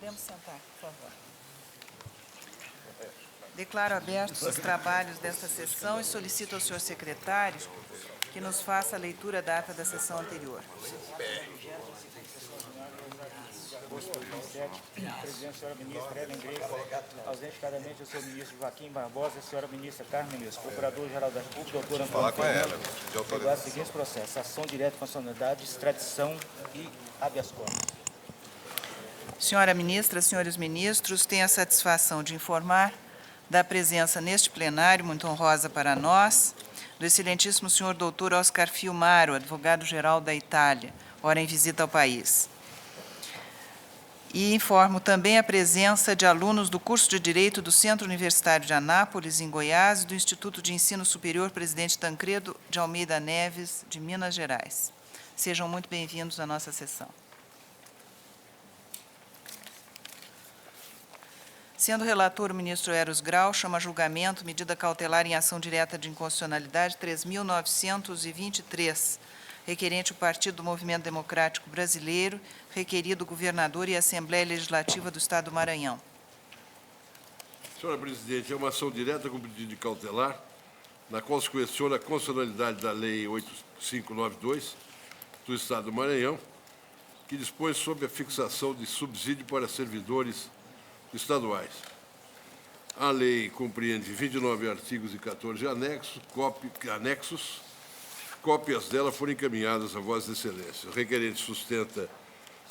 Podemos sentar, por favor. Declaro abertos os trabalhos desta sessão e solicito ao senhor secretário que nos faça a leitura da ata da sessão anterior. Presidente, senhora ministra Helen Grace, ausente cadamente o senhor ministro Joaquim Barbosa, a senhora ministra Carmen Lins, procurador-geral da República, doutora Antônio Fernando, pegar os seguintes processos: ação direta, constitucionalidade, extradição e habeas corpus. Senhora ministra, senhores ministros, tenho a satisfação de informar da presença neste plenário, muito honrosa para nós, do excelentíssimo senhor doutor Oscar Fiumaro, advogado-geral da Itália, ora em visita ao país. E informo também a presença de alunos do curso de Direito do Centro Universitário de Anápolis, em Goiás, e do Instituto de Ensino Superior Presidente Tancredo de Almeida Neves, de Minas Gerais. Sejam muito bem-vindos à nossa sessão. Sendo relator o ministro Eros Grau, chama a julgamento medida cautelar em ação direta de inconstitucionalidade 3.923, requerente o Partido do Movimento Democrático Brasileiro, requerido o governador e a Assembleia Legislativa do Estado do Maranhão. Senhora presidente, é uma ação direta com pedido de cautelar, na qual se questiona a constitucionalidade da Lei 8592 do Estado do Maranhão, que dispõe sobre a fixação de subsídio para servidores estaduais. A lei compreende 29 artigos e 14 anexos. Cópias dela foram encaminhadas a Vossa Excelência. O requerente sustenta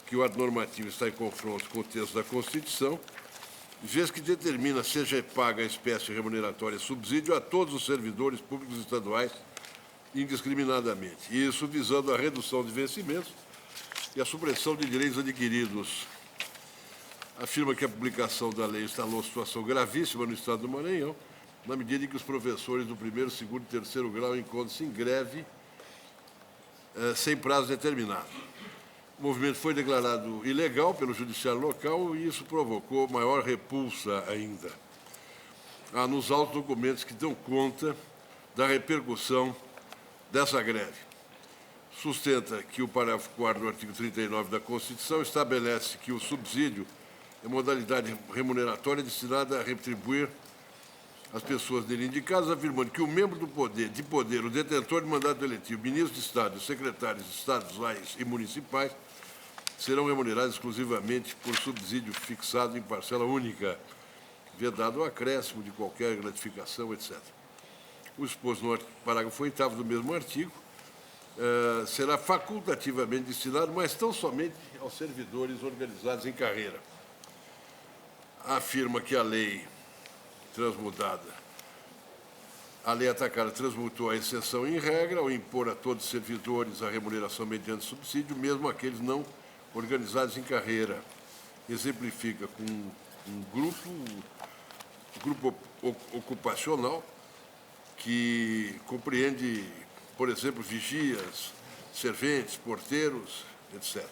que o ato normativo está em confronto com o texto da Constituição, vez que determina seja paga a espécie remuneratória subsídio a todos os servidores públicos estaduais indiscriminadamente, isso visando a redução de vencimentos e a supressão de direitos adquiridos. Afirma que a publicação da lei instalou situação gravíssima no Estado do Maranhão, na medida em que os professores do primeiro, segundo e terceiro grau encontram-se em greve sem prazo determinado. O movimento foi declarado ilegal pelo judiciário local e isso provocou maior repulsa ainda. Há nos autos documentos que dão conta da repercussão dessa greve. Sustenta que o parágrafo 4º do artigo 39 da Constituição estabelece que o subsídio é modalidade remuneratória destinada a retribuir as pessoas nele indicadas, afirmando que o membro do poder, o detentor de mandato eletivo, ministro de Estado, os secretários estaduais e municipais serão remunerados exclusivamente por subsídio fixado em parcela única, vedado o acréscimo de qualquer gratificação, etc. O exposto no parágrafo 8º do mesmo artigo será facultativamente destinado, mas tão somente aos servidores organizados em carreira. Afirma que a lei transmutada, a lei atacada transmutou a exceção em regra ao impor a todos os servidores a remuneração mediante subsídio, mesmo aqueles não organizados em carreira. Exemplifica com um grupo ocupacional que compreende, por exemplo, vigias, serventes, porteiros, etc.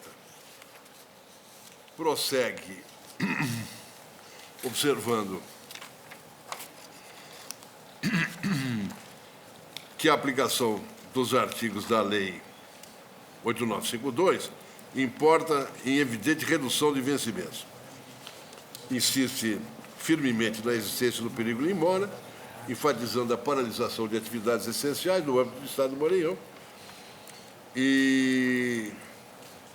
Prossegue observando que a aplicação dos artigos da Lei 8952 importa em evidente redução de vencimentos. Insiste firmemente na existência do perigo in mora, enfatizando a paralisação de atividades essenciais no âmbito do Estado do Maranhão. E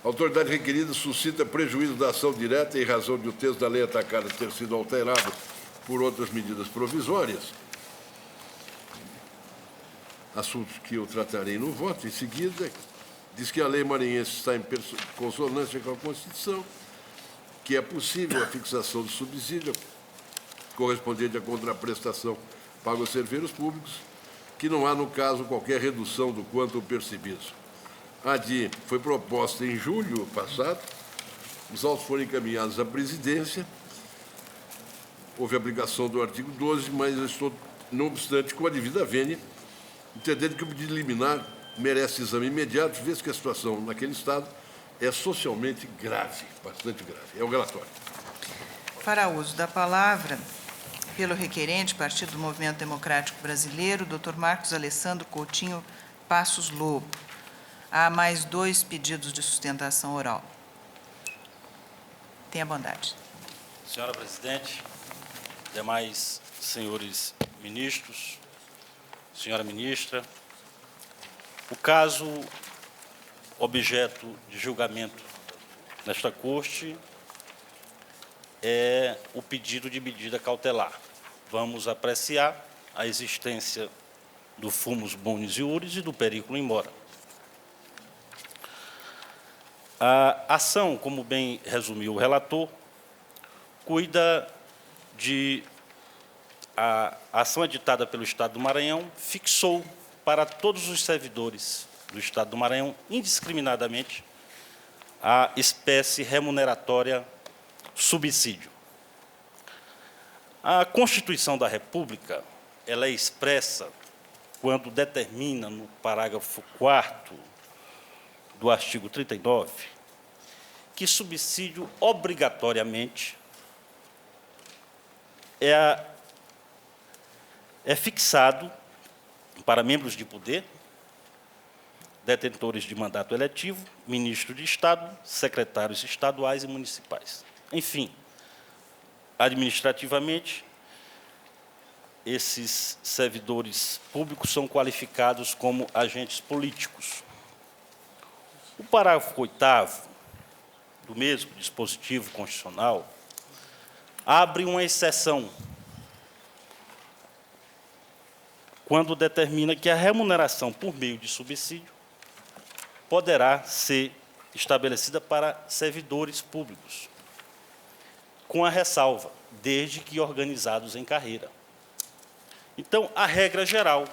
a autoridade requerida suscita prejuízo da ação direta em razão de o texto da lei atacada ter sido alterado por outras medidas provisórias, assunto que eu tratarei no voto em seguida. Diz que a lei maranhense está em consonância com a Constituição, que é possível a fixação do subsídio correspondente à contraprestação paga aos servidores públicos, que não há, no caso, qualquer redução do quanto percebido. A DI foi proposta em julho passado, os autos foram encaminhados à presidência, houve aplicação do artigo 12, mas eu estou, não obstante, com a devida vênia, entendendo que o pedido liminar merece exame imediato, visto que a situação naquele Estado é socialmente grave, bastante grave. É o relatório. Para uso da palavra, pelo requerente, Partido do Movimento Democrático Brasileiro, Dr. Marcos Alessandro Coutinho Passos Lobo. Há mais 2 pedidos de sustentação oral. Tenha bondade. Senhora Presidente, demais senhores ministros, senhora ministra, o caso objeto de julgamento nesta Corte é o pedido de medida cautelar. Vamos apreciar a existência do fumus bonis iuris e do periculum in mora. A ação, como bem resumiu o relator, cuida de... A ação editada pelo Estado do Maranhão fixou para todos os servidores do Estado do Maranhão, indiscriminadamente, a espécie remuneratória subsídio. A Constituição da República, ela é expressa quando determina, no parágrafo 4º do artigo 39, que subsídio obrigatoriamente é fixado para membros de poder, detentores de mandato eletivo, ministro de Estado, secretários estaduais e municipais. Enfim, administrativamente, esses servidores públicos são qualificados como agentes políticos. O parágrafo 8º do mesmo dispositivo constitucional abre uma exceção quando determina que a remuneração por meio de subsídio poderá ser estabelecida para servidores públicos, com a ressalva, desde que organizados em carreira. Então, a regra geral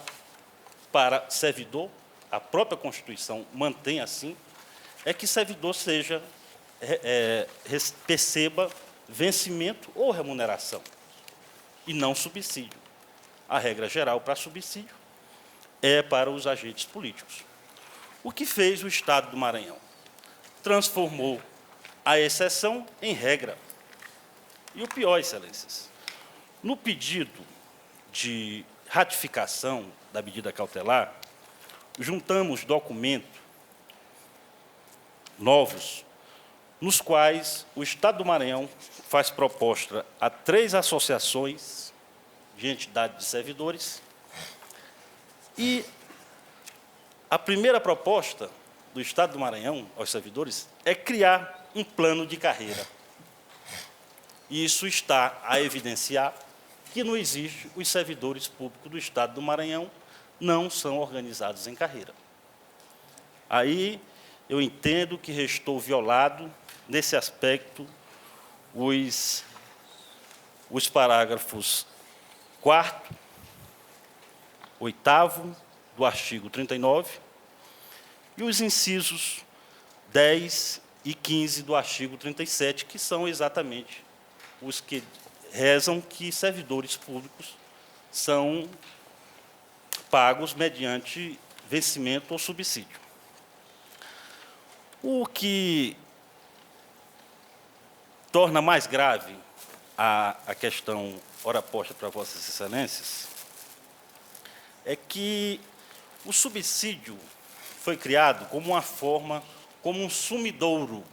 para servidor, a própria Constituição mantém assim, é que servidor perceba vencimento ou remuneração, e não subsídio. A regra geral para subsídio é para os agentes políticos. O que fez o Estado do Maranhão? Transformou a exceção em regra. E o pior, excelências, no pedido de ratificação da medida cautelar, juntamos documentos novos, nos quais o Estado do Maranhão faz proposta a 3 associações de entidades de servidores, e a primeira proposta do Estado do Maranhão aos servidores é criar um plano de carreira. E isso está a evidenciar que não existe, os servidores públicos do Estado do Maranhão não são organizados em carreira. Aí eu entendo que restou violado, nesse aspecto, os parágrafos 4º, 8º do artigo 39 e os incisos 10 e 15 do artigo 37, que são exatamente os que rezam que servidores públicos são pagos mediante vencimento ou subsídio. O que torna mais grave a questão ora posta para Vossas Excelências é que o subsídio foi criado como uma forma, como um sumidouro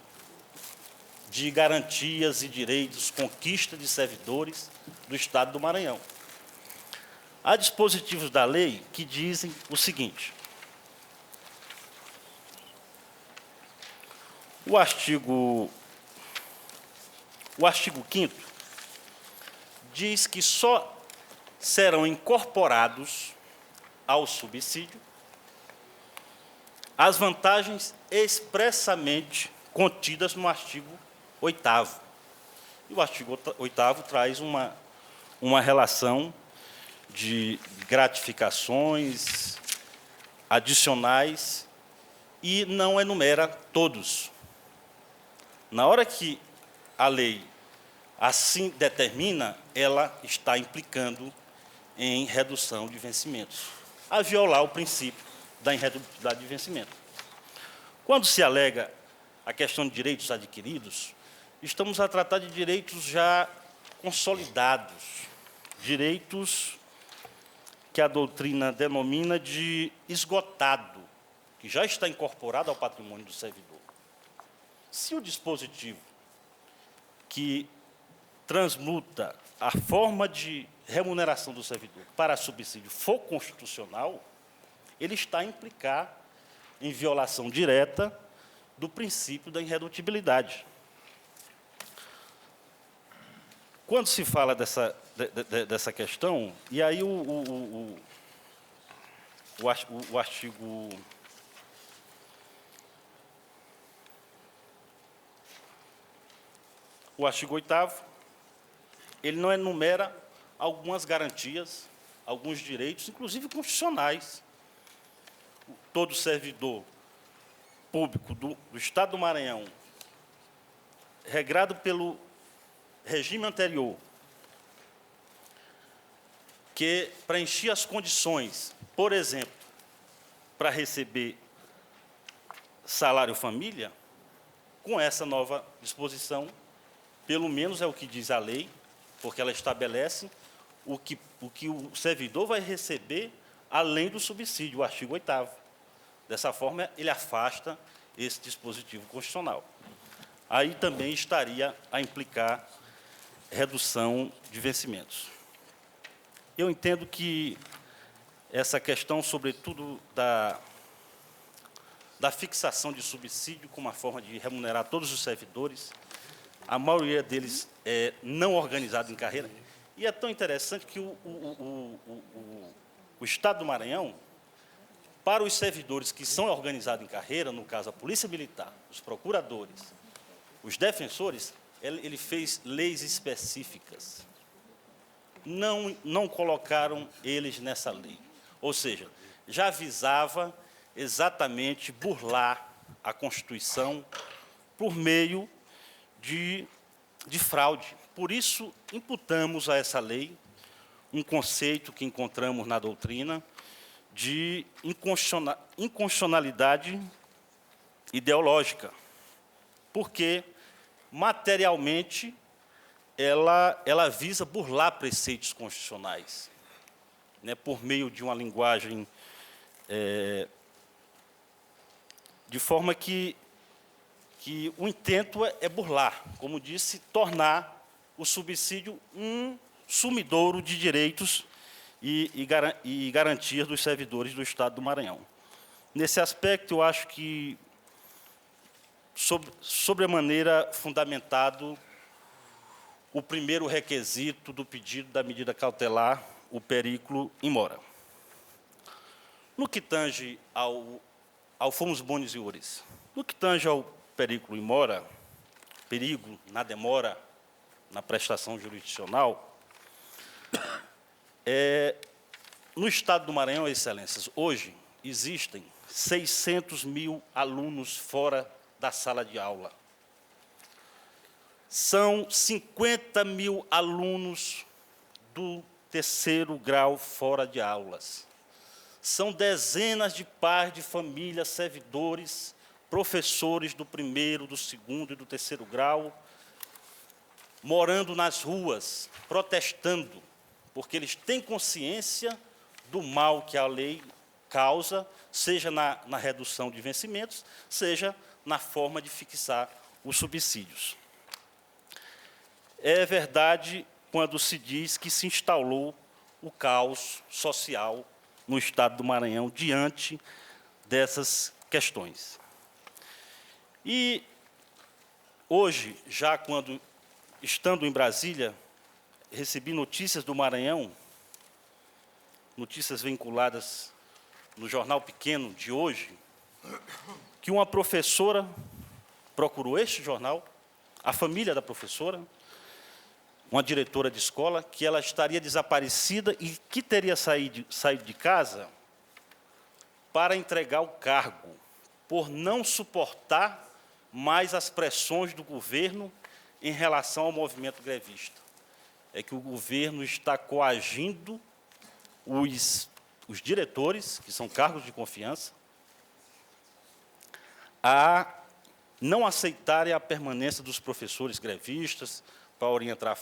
de garantias e direitos, conquista de servidores do Estado do Maranhão. Há dispositivos da lei que dizem o seguinte: o artigo 5º diz que só serão incorporados ao subsídio as vantagens expressamente contidas no artigo 8º. E o artigo 8º traz uma relação de gratificações adicionais e não enumera todos. Na hora que a lei assim determina, ela está implicando em redução de vencimentos, a violar o princípio da irredutibilidade de vencimento. Quando se alega a questão de direitos adquiridos, estamos a tratar de direitos já consolidados, direitos que a doutrina denomina de esgotado, que já está incorporado ao patrimônio do servidor. Se o dispositivo que transmuta a forma de remuneração do servidor para subsídio for constitucional, ele está a implicar em violação direta do princípio da irredutibilidade. Quando se fala dessa questão, e aí o artigo... O artigo 8º, ele não enumera algumas garantias, alguns direitos, inclusive constitucionais. Todo servidor público do Estado do Maranhão, regrado pelo regime anterior, que preenchia as condições, por exemplo, para receber salário família, com essa nova disposição, pelo menos é o que diz a lei, porque ela estabelece o que o servidor vai receber além do subsídio, o artigo 8º. Dessa forma, ele afasta esse dispositivo constitucional. Aí também estaria a implicar redução de vencimentos. Eu entendo que essa questão, sobretudo, da fixação de subsídio como uma forma de remunerar todos os servidores, a maioria deles é não organizado em carreira, e é tão interessante que o Estado do Maranhão, para os servidores que são organizados em carreira, no caso a Polícia Militar, os procuradores, os defensores, ele fez leis específicas. Não colocaram eles nessa lei. Ou seja, já visava exatamente burlar a Constituição por meio de fraude. Por isso, imputamos a essa lei um conceito que encontramos na doutrina de inconstitucionalidade ideológica, porque, materialmente, ela visa burlar preceitos constitucionais, né, por meio de uma linguagem de forma que o intento é burlar, como disse, tornar o subsídio um sumidouro de direitos e garantias dos servidores do Estado do Maranhão. Nesse aspecto, eu acho que, sobremaneira fundamentado, o primeiro requisito do pedido da medida cautelar, o periculo in mora. No que tange ao fumus bonis iuris, no que tange ao periculo in mora, perigo na demora, na prestação jurisdicional, no Estado do Maranhão, Excelências, hoje existem 600 mil alunos fora da sala de aula. São 50 mil alunos do terceiro grau fora de aulas. São dezenas de pais de famílias, servidores, professores do primeiro, do segundo e do terceiro grau, morando nas ruas, protestando, porque eles têm consciência do mal que a lei causa, seja na redução de vencimentos, seja na forma de fixar os subsídios. É verdade quando se diz que se instalou o caos social no Estado do Maranhão diante dessas questões. E hoje, já quando, estando em Brasília, recebi notícias do Maranhão, notícias vinculadas no Jornal Pequeno de hoje, que uma professora procurou este jornal, a família da professora, uma diretora de escola, que ela estaria desaparecida e que teria saído de casa para entregar o cargo, por não suportar mais as pressões do governo em relação ao movimento grevista. É que o governo está coagindo os diretores, que são cargos de confiança, a não aceitarem a permanência dos professores grevistas para orientar,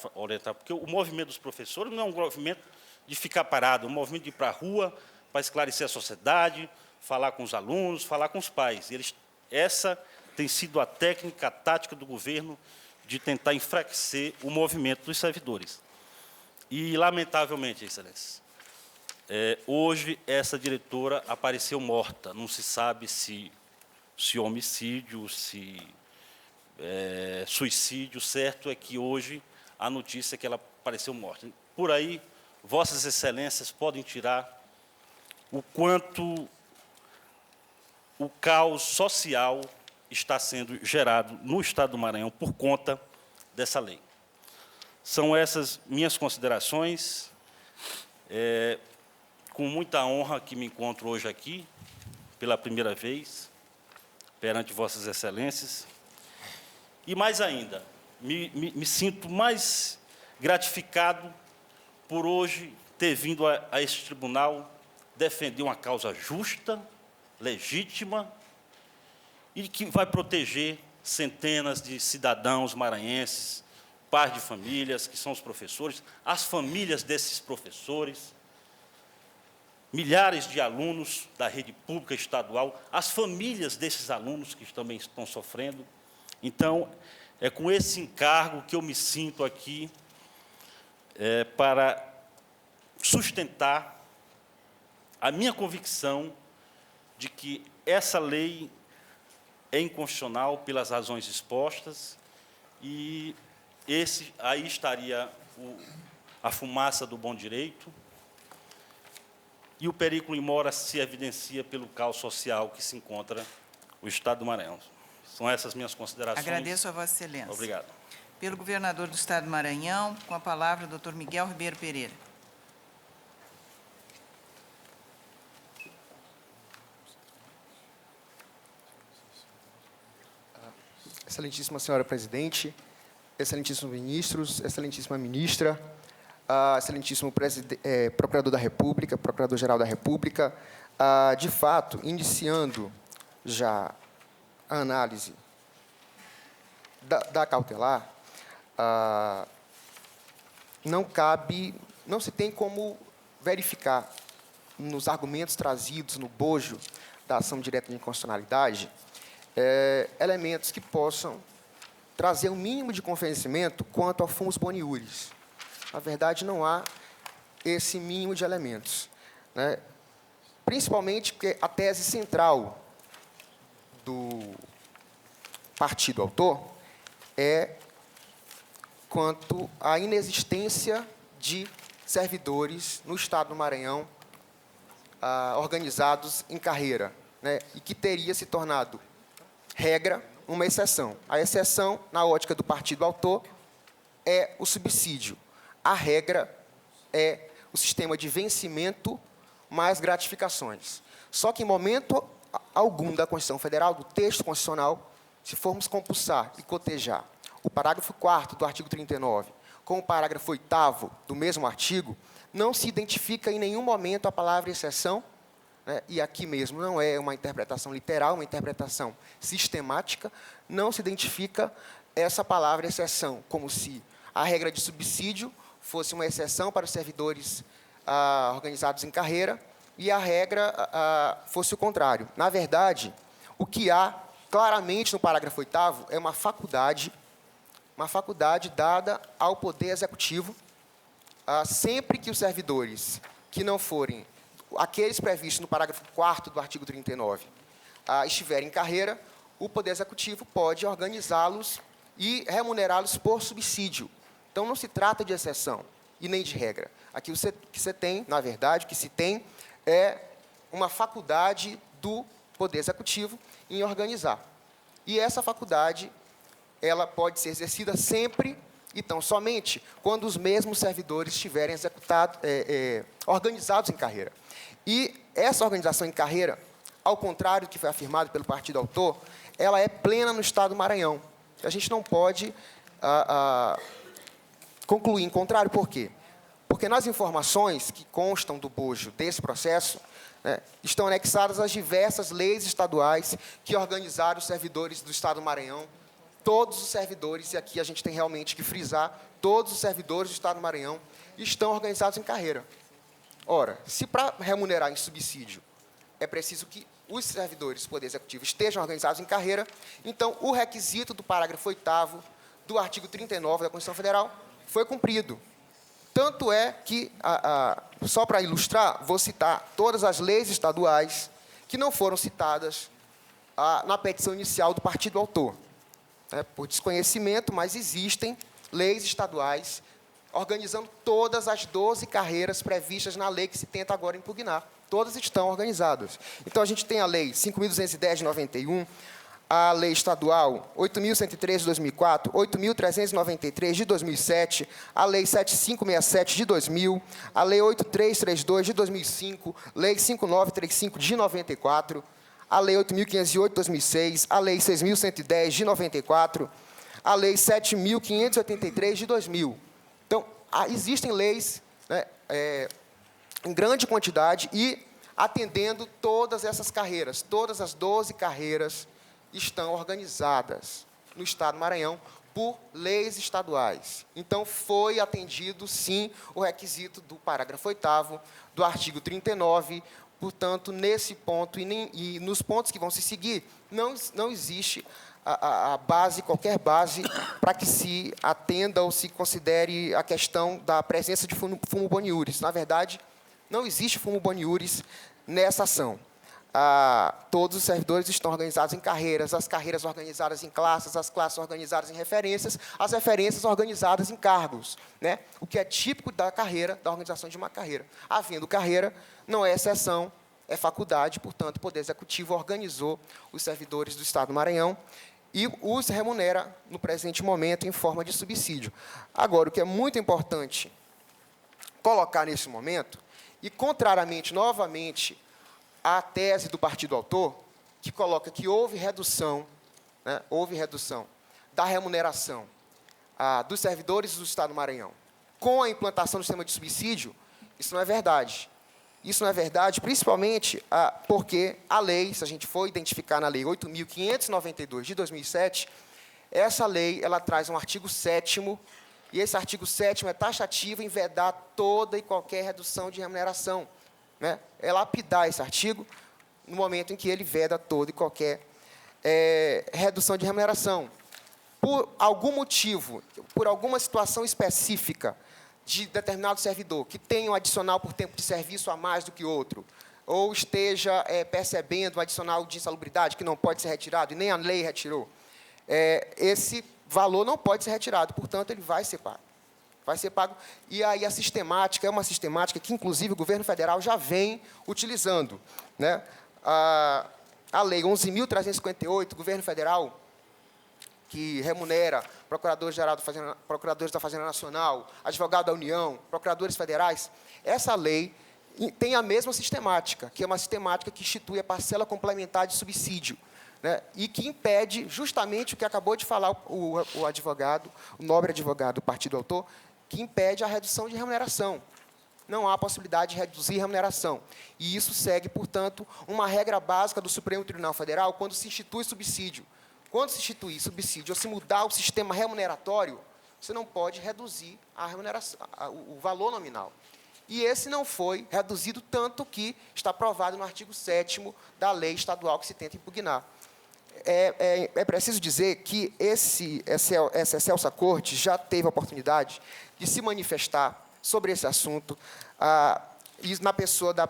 porque o movimento dos professores não é um movimento de ficar parado, é um movimento de ir para a rua para esclarecer a sociedade, falar com os alunos, falar com os pais. Essa tem sido a técnica, a tática do governo de tentar enfraquecer o movimento dos servidores. E, lamentavelmente, Excelência, hoje essa diretora apareceu morta. Não se sabe se homicídio, se suicídio. Certo é que hoje a notícia é que ela apareceu morta. Por aí, Vossas Excelências podem tirar o quanto o caos social está sendo gerado no Estado do Maranhão por conta dessa lei. São essas minhas considerações. Com muita honra que me encontro hoje aqui, pela primeira vez, perante Vossas Excelências. E, mais ainda, me sinto mais gratificado por hoje ter vindo a este tribunal defender uma causa justa, legítima, e que vai proteger centenas de cidadãos maranhenses, pais de famílias, que são os professores, as famílias desses professores, milhares de alunos da rede pública estadual, as famílias desses alunos que também estão sofrendo. Então, é com esse encargo que eu me sinto aqui para sustentar a minha convicção de que essa lei é inconstitucional pelas razões expostas, e aí estaria a fumaça do bom direito, e o perigo in mora se evidencia pelo caos social que se encontra o Estado do Maranhão. São essas minhas considerações. Agradeço a Vossa Excelência. Obrigado. Pelo governador do Estado do Maranhão, com a palavra o doutor Miguel Ribeiro Pereira. Excelentíssima senhora presidente, excelentíssimos ministros, excelentíssima ministra, excelentíssimo procurador da República, procurador-geral da República, de fato, iniciando já a análise da cautelar, não se tem como verificar nos argumentos trazidos no bojo da ação direta de inconstitucionalidade elementos que possam trazer um mínimo de convencimento quanto ao fumus boni iuris. Na verdade, não há esse mínimo de elementos, né? Principalmente porque a tese central do partido autor é quanto à inexistência de servidores no Estado do Maranhão organizados em carreira, né? E que teria se tornado regra, uma exceção. A exceção, na ótica do partido autor, é o subsídio. A regra é o sistema de vencimento mais gratificações. Só que, em momento algum da Constituição Federal, do texto constitucional, se formos compulsar e cotejar o parágrafo 4º do artigo 39 com o parágrafo 8º do mesmo artigo, não se identifica em nenhum momento a palavra exceção, né? E aqui mesmo não é uma interpretação literal, uma interpretação sistemática, não se identifica essa palavra exceção, como se a regra de subsídio fosse uma exceção para os servidores organizados em carreira e a regra fosse o contrário. Na verdade, o que há claramente no parágrafo 8º é uma faculdade dada ao Poder Executivo, sempre que os servidores que não forem aqueles previstos no parágrafo 4º do artigo 39 estiverem em carreira, o Poder Executivo pode organizá-los e remunerá-los por subsídio. Então, não se trata de exceção e nem de regra. Aqui o que você tem, na verdade, o que se tem é uma faculdade do Poder Executivo em organizar. E essa faculdade, ela pode ser exercida sempre, então, somente quando os mesmos servidores estiverem organizados em carreira. E essa organização em carreira, ao contrário do que foi afirmado pelo partido autor, ela é plena no Estado do Maranhão. A gente não pode concluir em contrário. Por quê? Porque nas informações que constam do bojo desse processo, né, estão anexadas as diversas leis estaduais que organizaram os servidores do Estado do Maranhão. Todos os servidores, e aqui a gente tem realmente que frisar, todos os servidores do Estado do Maranhão estão organizados em carreira. Ora, se para remunerar em subsídio é preciso que os servidores do Poder Executivo estejam organizados em carreira, então o requisito do parágrafo 8º do artigo 39 da Constituição Federal foi cumprido. Tanto é que, só para ilustrar, vou citar todas as leis estaduais que não foram citadas na petição inicial do partido autor. Por desconhecimento, mas existem leis estaduais organizando todas as 12 carreiras previstas na lei que se tenta agora impugnar. Todas estão organizadas. Então, a gente tem a Lei 5.210 de 91, a Lei Estadual 8.103 de 2004, 8.393 de 2007, a Lei 7.567 de 2000, a Lei 8.332 de 2005, Lei 5.935 de 94, a Lei 8.508 de 2006, a Lei 6.110 de 94, a Lei 7.583 de 2000. Então, existem leis, né, em grande quantidade e atendendo todas essas carreiras. Todas as 12 carreiras estão organizadas no Estado do Maranhão por leis estaduais. Então, foi atendido, sim, o requisito do parágrafo 8º do artigo 39. Portanto, nesse ponto e nos pontos que vão se seguir, não existe qualquer base para que se atenda ou se considere a questão da presença de fumo boniuris. Na verdade, não existe fumo boniuris nessa ação. Todos os servidores estão organizados em carreiras, as carreiras organizadas em classes, as classes organizadas em referências, as referências organizadas em cargos, né? O que é típico da carreira, da organização de uma carreira. Havendo carreira, não é exceção, é faculdade, portanto, o Poder Executivo organizou os servidores do Estado do Maranhão e os remunera, no presente momento, em forma de subsídio. Agora, o que é muito importante colocar nesse momento, e contrariamente, novamente, à tese do partido autor, que coloca que houve redução da remuneração dos servidores do Estado do Maranhão com a implantação do sistema de subsídio, isso não é verdade. Isso não é verdade, principalmente porque a lei, se a gente for identificar na Lei 8.592 de 2007, essa lei ela traz um artigo 7º, e esse artigo 7º é taxativo em vedar toda e qualquer redução de remuneração, né? É lapidar esse artigo no momento em que ele veda toda e qualquer redução de remuneração. Por algum motivo, por alguma situação específica de determinado servidor que tenha um adicional por tempo de serviço a mais do que outro, ou esteja percebendo um adicional de insalubridade que não pode ser retirado, e nem a lei retirou, esse valor não pode ser retirado, portanto, ele vai ser pago. Vai ser pago. E aí a sistemática é uma sistemática que, inclusive, o governo federal já vem utilizando, né? A Lei 11.358, governo federal, que remunera procuradores-gerais procuradores da Fazenda Nacional, advogado da União, procuradores federais, essa lei tem a mesma sistemática, que é uma sistemática que institui a parcela complementar de subsídio, né, e que impede justamente o que acabou de falar o advogado, o nobre advogado do partido autor, que impede a redução de remuneração. Não há possibilidade de reduzir remuneração. E isso segue, portanto, uma regra básica do Supremo Tribunal Federal quando se institui subsídio. Quando se instituir subsídio ou se mudar o sistema remuneratório, você não pode reduzir a remuneração, o valor nominal. E esse não foi reduzido, tanto que está provado no artigo 7º da lei estadual que se tenta impugnar. É preciso dizer que essa excelsa corte já teve a oportunidade de se manifestar sobre esse assunto, e na pessoa da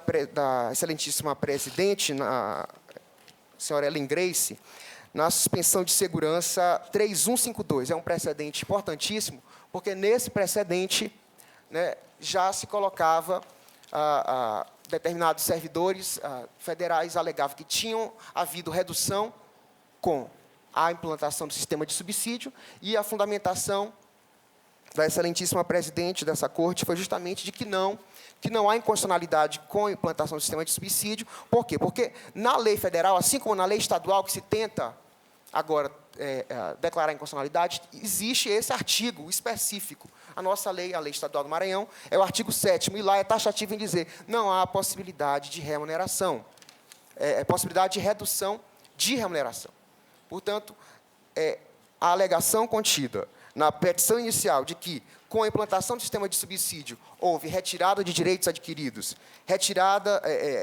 excelentíssima presidente, a senhora Ellen Grace, na suspensão de segurança 3152. É um precedente importantíssimo, porque nesse precedente, né, já se colocava determinados servidores federais alegavam que tinham havido redução com a implantação do sistema de subsídio, e a fundamentação da excelentíssima presidente dessa corte foi justamente de que não há inconstitucionalidade com a implantação do sistema de subsídio. Por quê? Porque na lei federal, assim como na lei estadual, que se tenta agora declarar inconstitucionalidade, existe esse artigo específico. A nossa lei, a Lei Estadual do Maranhão, é o artigo 7º, e lá é taxativo em dizer não há possibilidade de remuneração, possibilidade de redução de remuneração. Portanto, a alegação contida na petição inicial de que, com a implantação do sistema de subsídio, houve retirada de direitos adquiridos,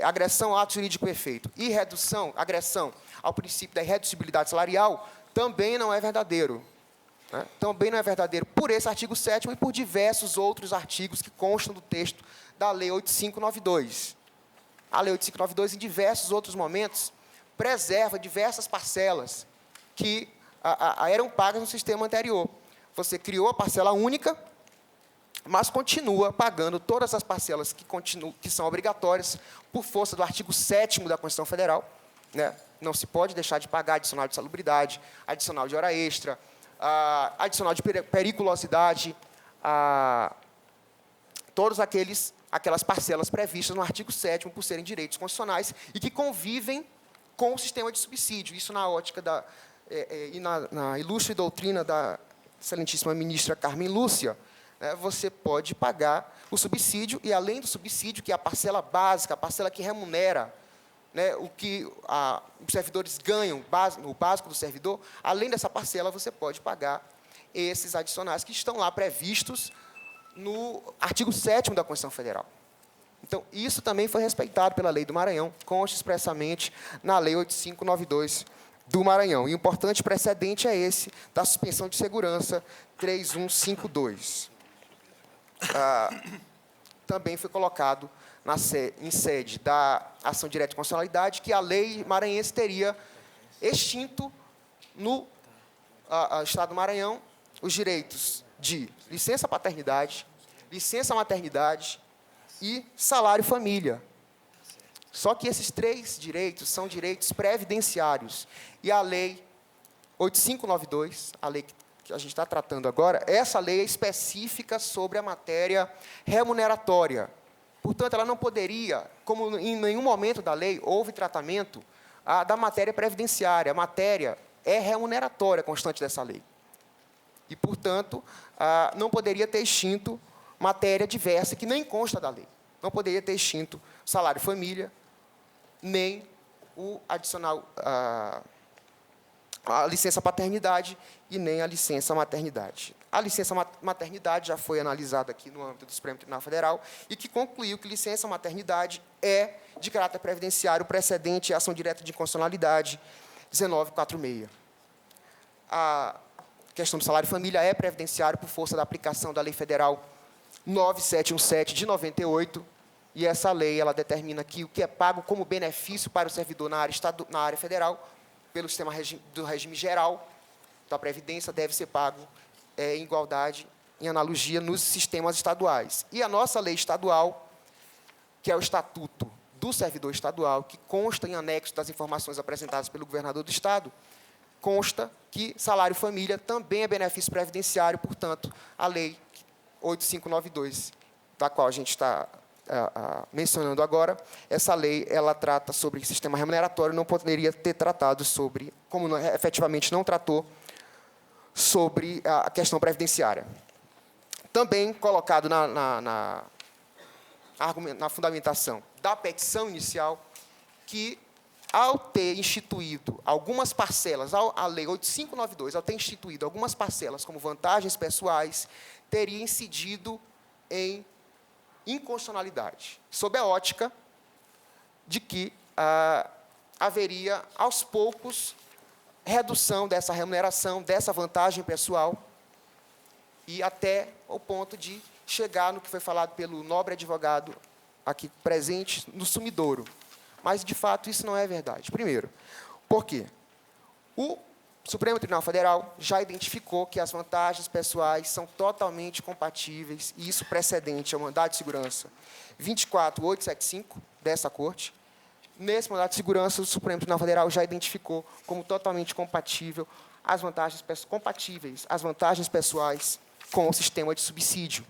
agressão ao ato jurídico efeito e agressão ao princípio da irreduzibilidade salarial, também não é verdadeiro. né? Também não é verdadeiro por esse artigo 7º e por diversos outros artigos que constam do texto da Lei 8592. A Lei 8592, em diversos outros momentos, preserva diversas parcelas que eram pagas no sistema anterior. Você criou a parcela única, mas continua pagando todas as parcelas que são obrigatórias por força do artigo 7º da Constituição Federal, né? Não se pode deixar de pagar adicional de salubridade, adicional de hora extra, adicional de periculosidade, todas aquelas parcelas previstas no artigo 7º por serem direitos constitucionais e que convivem com o sistema de subsídio. Isso na ótica e na ilustre doutrina da excelentíssima ministra Carmen Lúcia, né, você pode pagar o subsídio e, além do subsídio, que é a parcela básica, a parcela que remunera, né, o que os servidores ganham, o básico do servidor, além dessa parcela, você pode pagar esses adicionais que estão lá previstos no artigo 7º da Constituição Federal. Então, isso também foi respeitado pela Lei do Maranhão, consta expressamente na Lei 8592 do Maranhão. E o importante precedente é esse, da suspensão de segurança 3152. Também foi colocado em sede da ação direta de constitucionalidade que a lei maranhense teria extinto no Estado do Maranhão os direitos de licença paternidade, licença maternidade e salário família. Só que esses 3 direitos são direitos previdenciários. E a Lei 8592, a lei que a gente está tratando agora, essa lei é específica sobre a matéria remuneratória. Portanto, ela não poderia, como em nenhum momento da lei houve tratamento da matéria previdenciária. A matéria é remuneratória constante dessa lei. E, portanto, não poderia ter extinto matéria diversa, que nem consta da lei. Não poderia ter extinto salário família, nem o adicional, a licença paternidade e nem a licença maternidade. A licença maternidade já foi analisada aqui no âmbito do Supremo Tribunal Federal e que concluiu que licença maternidade é de caráter previdenciário, precedente à ação direta de inconstitucionalidade 1946. A questão do salário família é previdenciário por força da aplicação da Lei Federal 9717 de 98, e essa lei ela determina que o que é pago como benefício para o servidor na área federal, pelo sistema do regime geral da Previdência, deve ser pago em igualdade, em analogia, nos sistemas estaduais. E a nossa lei estadual, que é o Estatuto do Servidor Estadual, que consta em anexo das informações apresentadas pelo governador do Estado, consta que salário família também é benefício previdenciário, portanto, a Lei 8592, da qual a gente está mencionando agora, essa lei ela trata sobre sistema remuneratório, não poderia ter tratado sobre, como efetivamente não tratou, sobre a questão previdenciária. Também colocado na fundamentação da petição inicial, que, ao ter instituído algumas parcelas, a Lei 8592, ao ter instituído algumas parcelas como vantagens pessoais, teria incidido em inconstitucionalidade, sob a ótica de que haveria, aos poucos, redução dessa remuneração, dessa vantagem pessoal, e até o ponto de chegar no que foi falado pelo nobre advogado aqui presente, no sumidouro. Mas, de fato, isso não é verdade. Primeiro, por quê? O Supremo Tribunal Federal já identificou que as vantagens pessoais são totalmente compatíveis, e isso precedente ao mandado de segurança 24875 dessa Corte. Nesse mandado de segurança, o Supremo Tribunal Federal já identificou como totalmente compatíveis as vantagens pessoais com o sistema de subsídio.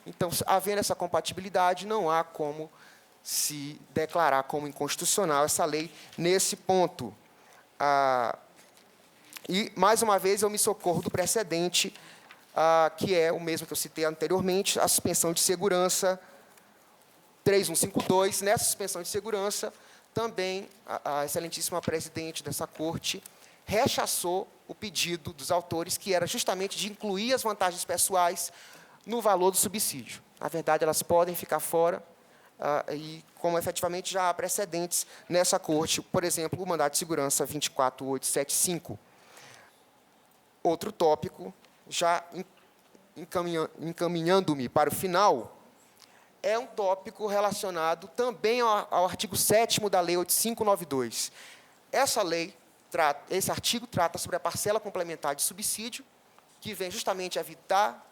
Então, havendo essa compatibilidade, não há como se declarar como inconstitucional essa lei nesse ponto. E, mais uma vez, eu me socorro do precedente, que é o mesmo que eu citei anteriormente, a suspensão de segurança 3152. Nessa suspensão de segurança, também a excelentíssima presidente dessa Corte rechaçou o pedido dos autores, que era justamente de incluir as vantagens pessoais no valor do subsídio. Na verdade, elas podem ficar fora, e como efetivamente já há precedentes nessa Corte, por exemplo, o mandado de segurança 24875. outro tópico, já encaminhando-me para o final, é um tópico relacionado também ao artigo 7º da Lei 8592. Esse artigo trata sobre a parcela complementar de subsídio, que vem justamente evitar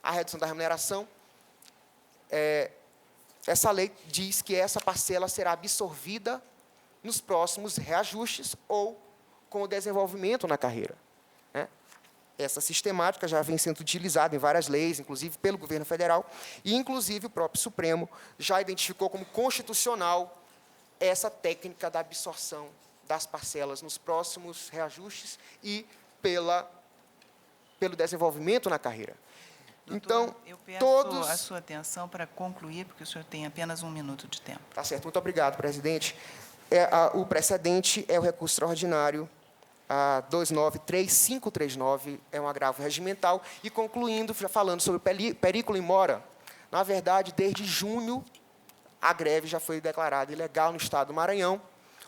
a redução da remuneração. Essa lei diz que essa parcela será absorvida nos próximos reajustes ou com o desenvolvimento na carreira. Essa sistemática já vem sendo utilizada em várias leis, inclusive pelo governo federal, e, inclusive, o próprio Supremo já identificou como constitucional essa técnica da absorção das parcelas nos próximos reajustes e pelo desenvolvimento na carreira. Doutor, Então, eu peço todos... a sua atenção para concluir, porque o senhor tem apenas 1 minuto de tempo. Tá certo, muito obrigado, presidente. O precedente é o recurso extraordinário 293539, é um agravo regimental. E, concluindo, já falando sobre perículo in mora, na verdade, desde junho, a greve já foi declarada ilegal no estado do Maranhão.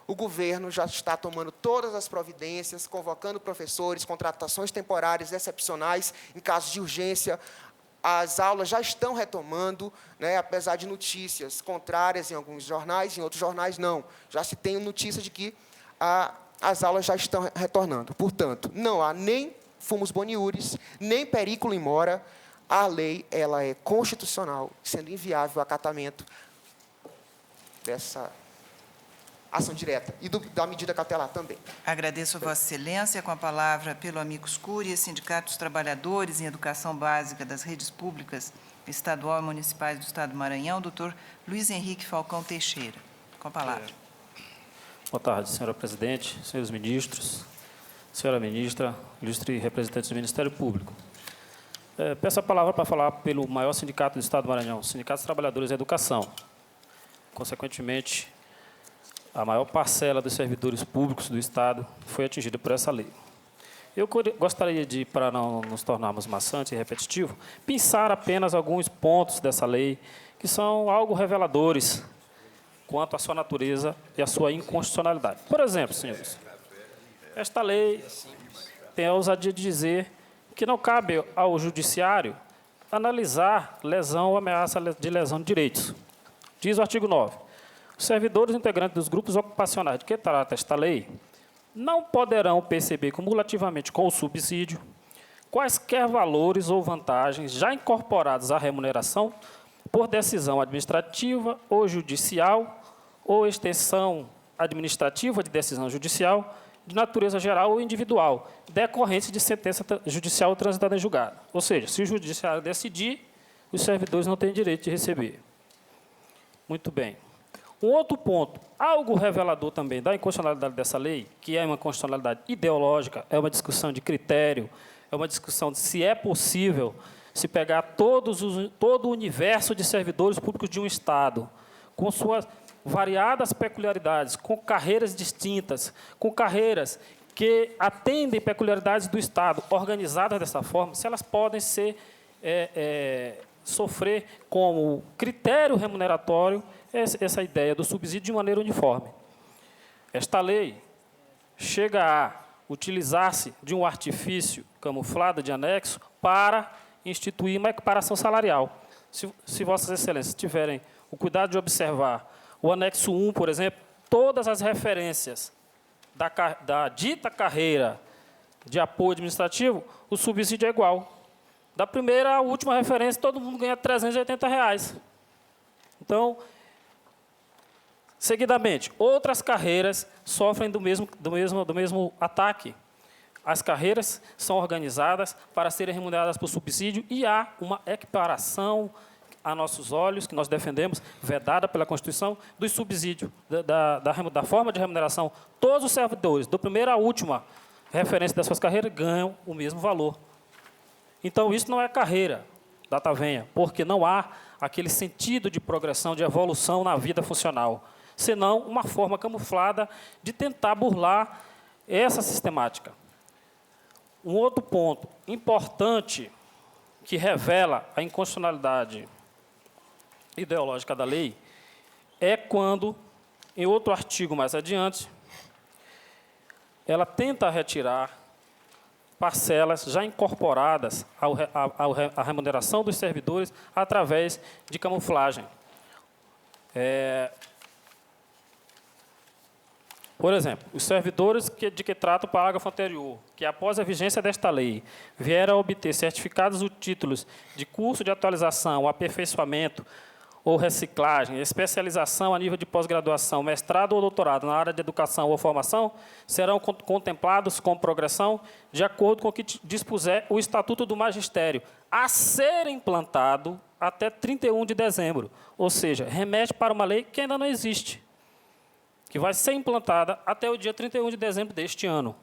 O governo já está tomando todas as providências, convocando professores, contratações temporárias excepcionais, em casos de urgência. As aulas já estão retomando, apesar de notícias contrárias em alguns jornais, em outros jornais não. Já se tem notícia de que as aulas já estão retornando. Portanto, não há nem fumus boniuris, nem perículo in mora. A lei ela é constitucional, sendo inviável o acatamento dessa ação direta e da medida cautelar também. Agradeço a Vossa Excelência. Com a palavra, pelo Amicus Curiae, Sindicato dos Trabalhadores em Educação Básica das Redes Públicas Estadual e Municipais do Estado do Maranhão, doutor Luiz Henrique Falcão Teixeira. Com a palavra. Boa tarde, senhora presidente, senhores ministros, senhora ministra, ilustre representantes do Ministério Público. Peço a palavra para falar pelo maior sindicato do Estado do Maranhão, Sindicato dos Trabalhadores em Educação. Consequentemente, a maior parcela dos servidores públicos do Estado foi atingida por essa lei. Eu gostaria de, para não nos tornarmos maçantes e repetitivos, pensar apenas alguns pontos dessa lei que são algo reveladores quanto à sua natureza e à sua inconstitucionalidade. Por exemplo, senhores, esta lei tem a ousadia de dizer que não cabe ao judiciário analisar lesão ou ameaça de lesão de direitos. Diz o artigo 9. Os servidores integrantes dos grupos ocupacionais de que trata esta lei não poderão perceber cumulativamente com o subsídio quaisquer valores ou vantagens já incorporados à remuneração por decisão administrativa ou judicial ou extensão administrativa de decisão judicial de natureza geral ou individual, decorrentes de sentença judicial transitada em julgado. Ou seja, se o judiciário decidir, os servidores não têm direito de receber. Muito bem. Um outro ponto, algo revelador também da inconstitucionalidade dessa lei, que é uma constitucionalidade ideológica, é uma discussão de critério, é uma discussão de se é possível se pegar todo o universo de servidores públicos de um Estado, com suas variadas peculiaridades, com carreiras distintas, com carreiras que atendem peculiaridades do Estado, organizadas dessa forma, se elas podem ser, sofrer como critério remuneratório essa ideia do subsídio de maneira uniforme. Esta lei chega a utilizar-se de um artifício camuflado de anexo para instituir uma equiparação salarial. Se Vossas Excelências tiverem o cuidado de observar o anexo 1, por exemplo, todas as referências da dita carreira de apoio administrativo, o subsídio é igual. Da primeira à última referência, todo mundo ganha R$ 380. Então, seguidamente, outras carreiras sofrem do mesmo ataque. As carreiras são organizadas para serem remuneradas por subsídio e há uma equiparação, a nossos olhos, que nós defendemos, vedada pela Constituição, do subsídio, da forma de remuneração. Todos os servidores, do primeiro à última referência das suas carreiras, ganham o mesmo valor. Então, isso não é carreira, data venha, porque não há aquele sentido de progressão, de evolução na vida funcional, senão uma forma camuflada de tentar burlar essa sistemática. Um outro ponto importante que revela a inconstitucionalidade ideológica da lei é quando, em outro artigo mais adiante, ela tenta retirar parcelas já incorporadas à remuneração dos servidores através de camuflagem. Por exemplo, os servidores de que trata o parágrafo anterior, que após a vigência desta lei vieram a obter certificados ou títulos de curso de atualização, aperfeiçoamento ou reciclagem, especialização a nível de pós-graduação, mestrado ou doutorado na área de educação ou formação, serão contemplados com progressão de acordo com o que dispuser o Estatuto do Magistério, a ser implantado até 31 de dezembro, ou seja, remete para uma lei que ainda não existe, que vai ser implantada até o dia 31 de dezembro deste ano.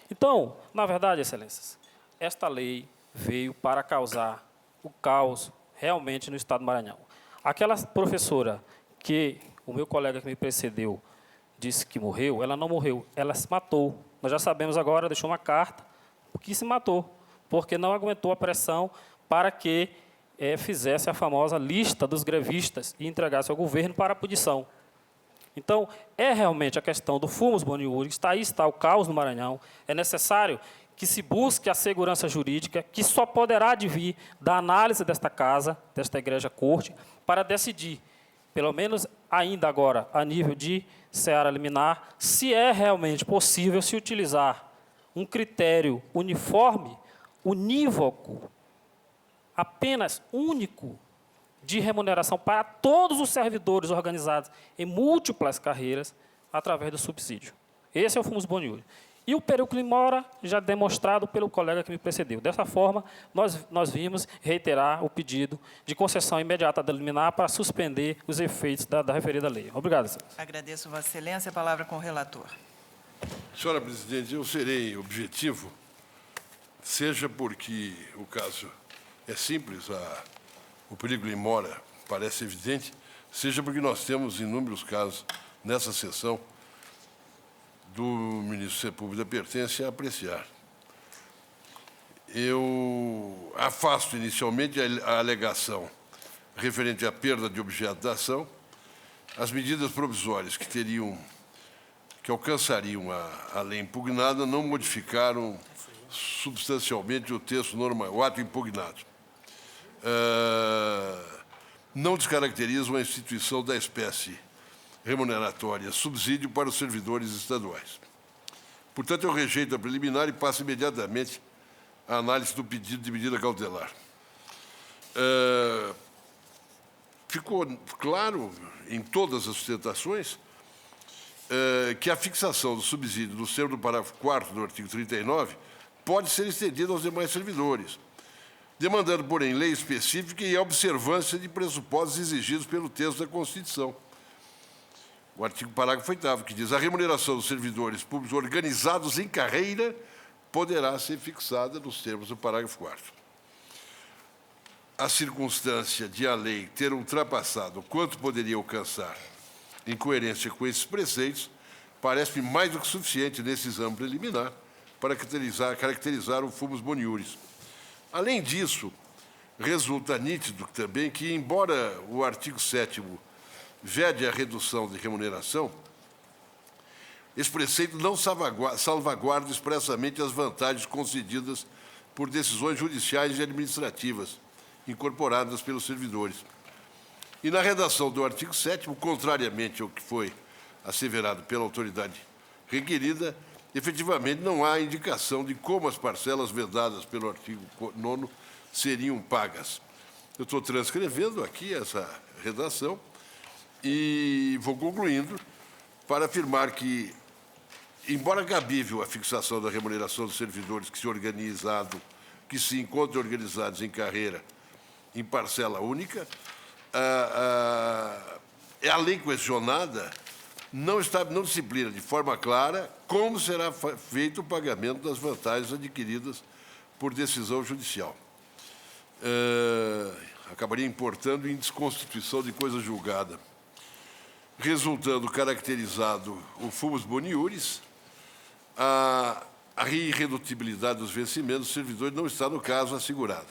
Então, na verdade, excelências, esta lei veio para causar o caos realmente no Estado do Maranhão. Aquela professora que o meu colega que me precedeu disse que morreu, ela não morreu, ela se matou. Nós já sabemos agora, deixou uma carta, que se matou, porque não aguentou a pressão para que fizesse a famosa lista dos grevistas e entregasse ao governo para a punição. Então, é realmente a questão do fumus boniuris, aí está o caos no Maranhão, é necessário que se busque a segurança jurídica, que só poderá advir da análise desta casa, desta igreja-corte, para decidir, pelo menos ainda agora, a nível de seara liminar, se é realmente possível se utilizar um critério uniforme, unívoco, apenas único, de remuneração para todos os servidores organizados em múltiplas carreiras, através do subsídio. Esse é o fumus boniuris. E o perículo in mora, já demonstrado pelo colega que me precedeu. Dessa forma, nós vimos reiterar o pedido de concessão imediata da liminar para suspender os efeitos da referida lei. Obrigado, senhor. Agradeço, Vossa Excelência. A palavra com o relator. Senhora presidente, eu serei objetivo, seja porque o caso é simples, o perículo in mora parece evidente, seja porque nós temos inúmeros casos nessa sessão do ministro Sepúlveda pertence a apreciar. Eu afasto inicialmente a alegação referente à perda de objeto da ação, as medidas provisórias que alcançariam a lei impugnada não modificaram substancialmente o texto normal, o ato impugnado. Não descaracterizam a instituição da espécie remuneratória, subsídio para os servidores estaduais. Portanto, eu rejeito a preliminar e passo imediatamente à análise do pedido de medida cautelar. Ficou claro em todas as sustentações que a fixação do subsídio no termo do parágrafo 4º do artigo 39 pode ser estendida aos demais servidores, demandando, porém, lei específica e a observância de pressupostos exigidos pelo texto da Constituição. O artigo parágrafo 8º, que diz: a remuneração dos servidores públicos organizados em carreira poderá ser fixada nos termos do parágrafo 4º. A circunstância de a lei ter ultrapassado quanto poderia alcançar em coerência com esses preceitos parece-me mais do que suficiente nesse exame preliminar para caracterizar o fumus boniuris. Além disso, resulta nítido também que, embora o artigo 7º vede a redução de remuneração, esse preceito não salvaguarda expressamente as vantagens concedidas por decisões judiciais e administrativas incorporadas pelos servidores. E na redação do artigo 7º, contrariamente ao que foi asseverado pela autoridade requerida, efetivamente não há indicação de como as parcelas vedadas pelo artigo 9º seriam pagas. Eu estou transcrevendo aqui essa redação e vou concluindo para afirmar que, embora cabível a fixação da remuneração dos servidores que se encontram organizados em carreira em parcela única, a lei questionada não disciplina de forma clara como será feito o pagamento das vantagens adquiridas por decisão judicial. Acabaria importando em desconstituição de coisa julgada, resultando caracterizado o fumus boniuris, a irredutibilidade dos vencimentos dos servidores não está, no caso, assegurada.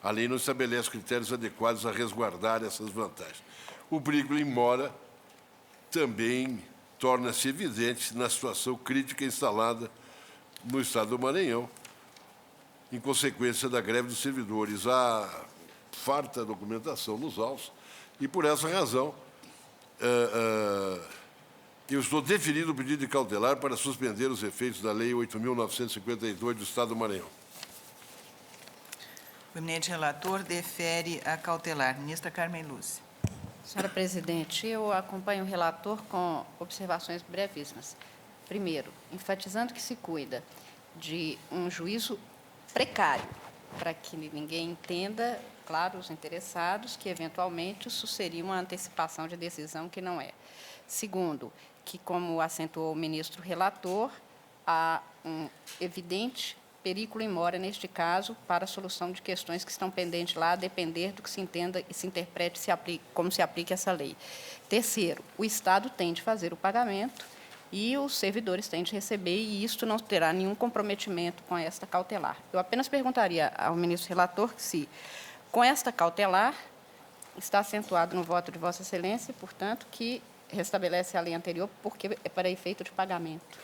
A lei não estabelece critérios adequados a resguardar essas vantagens. O perículo in mora também torna-se evidente na situação crítica instalada no Estado do Maranhão, em consequência da greve dos servidores. Há farta documentação nos autos e, por essa razão, eu estou deferindo o pedido de cautelar para suspender os efeitos da Lei 8.952 do Estado do Maranhão. O eminente relator defere a cautelar. Ministra Carmen Lúcia. Senhora presidente, eu acompanho o relator com observações brevíssimas. Primeiro, enfatizando que se cuida de um juízo precário, para que ninguém entenda, claro, os interessados, que eventualmente isso seria uma antecipação de decisão que não é. Segundo, que, como acentuou o ministro relator, há um evidente periculo in mora, neste caso, para a solução de questões que estão pendentes lá, a depender do que se entenda e se interprete como se aplique essa lei. Terceiro, o Estado tem de fazer o pagamento e os servidores têm de receber, e isto não terá nenhum comprometimento com esta cautelar. Eu apenas perguntaria ao ministro relator se, com esta cautelar, está acentuado no voto de Vossa Excelência, portanto, que restabelece a lei anterior, porque é para efeito de pagamento.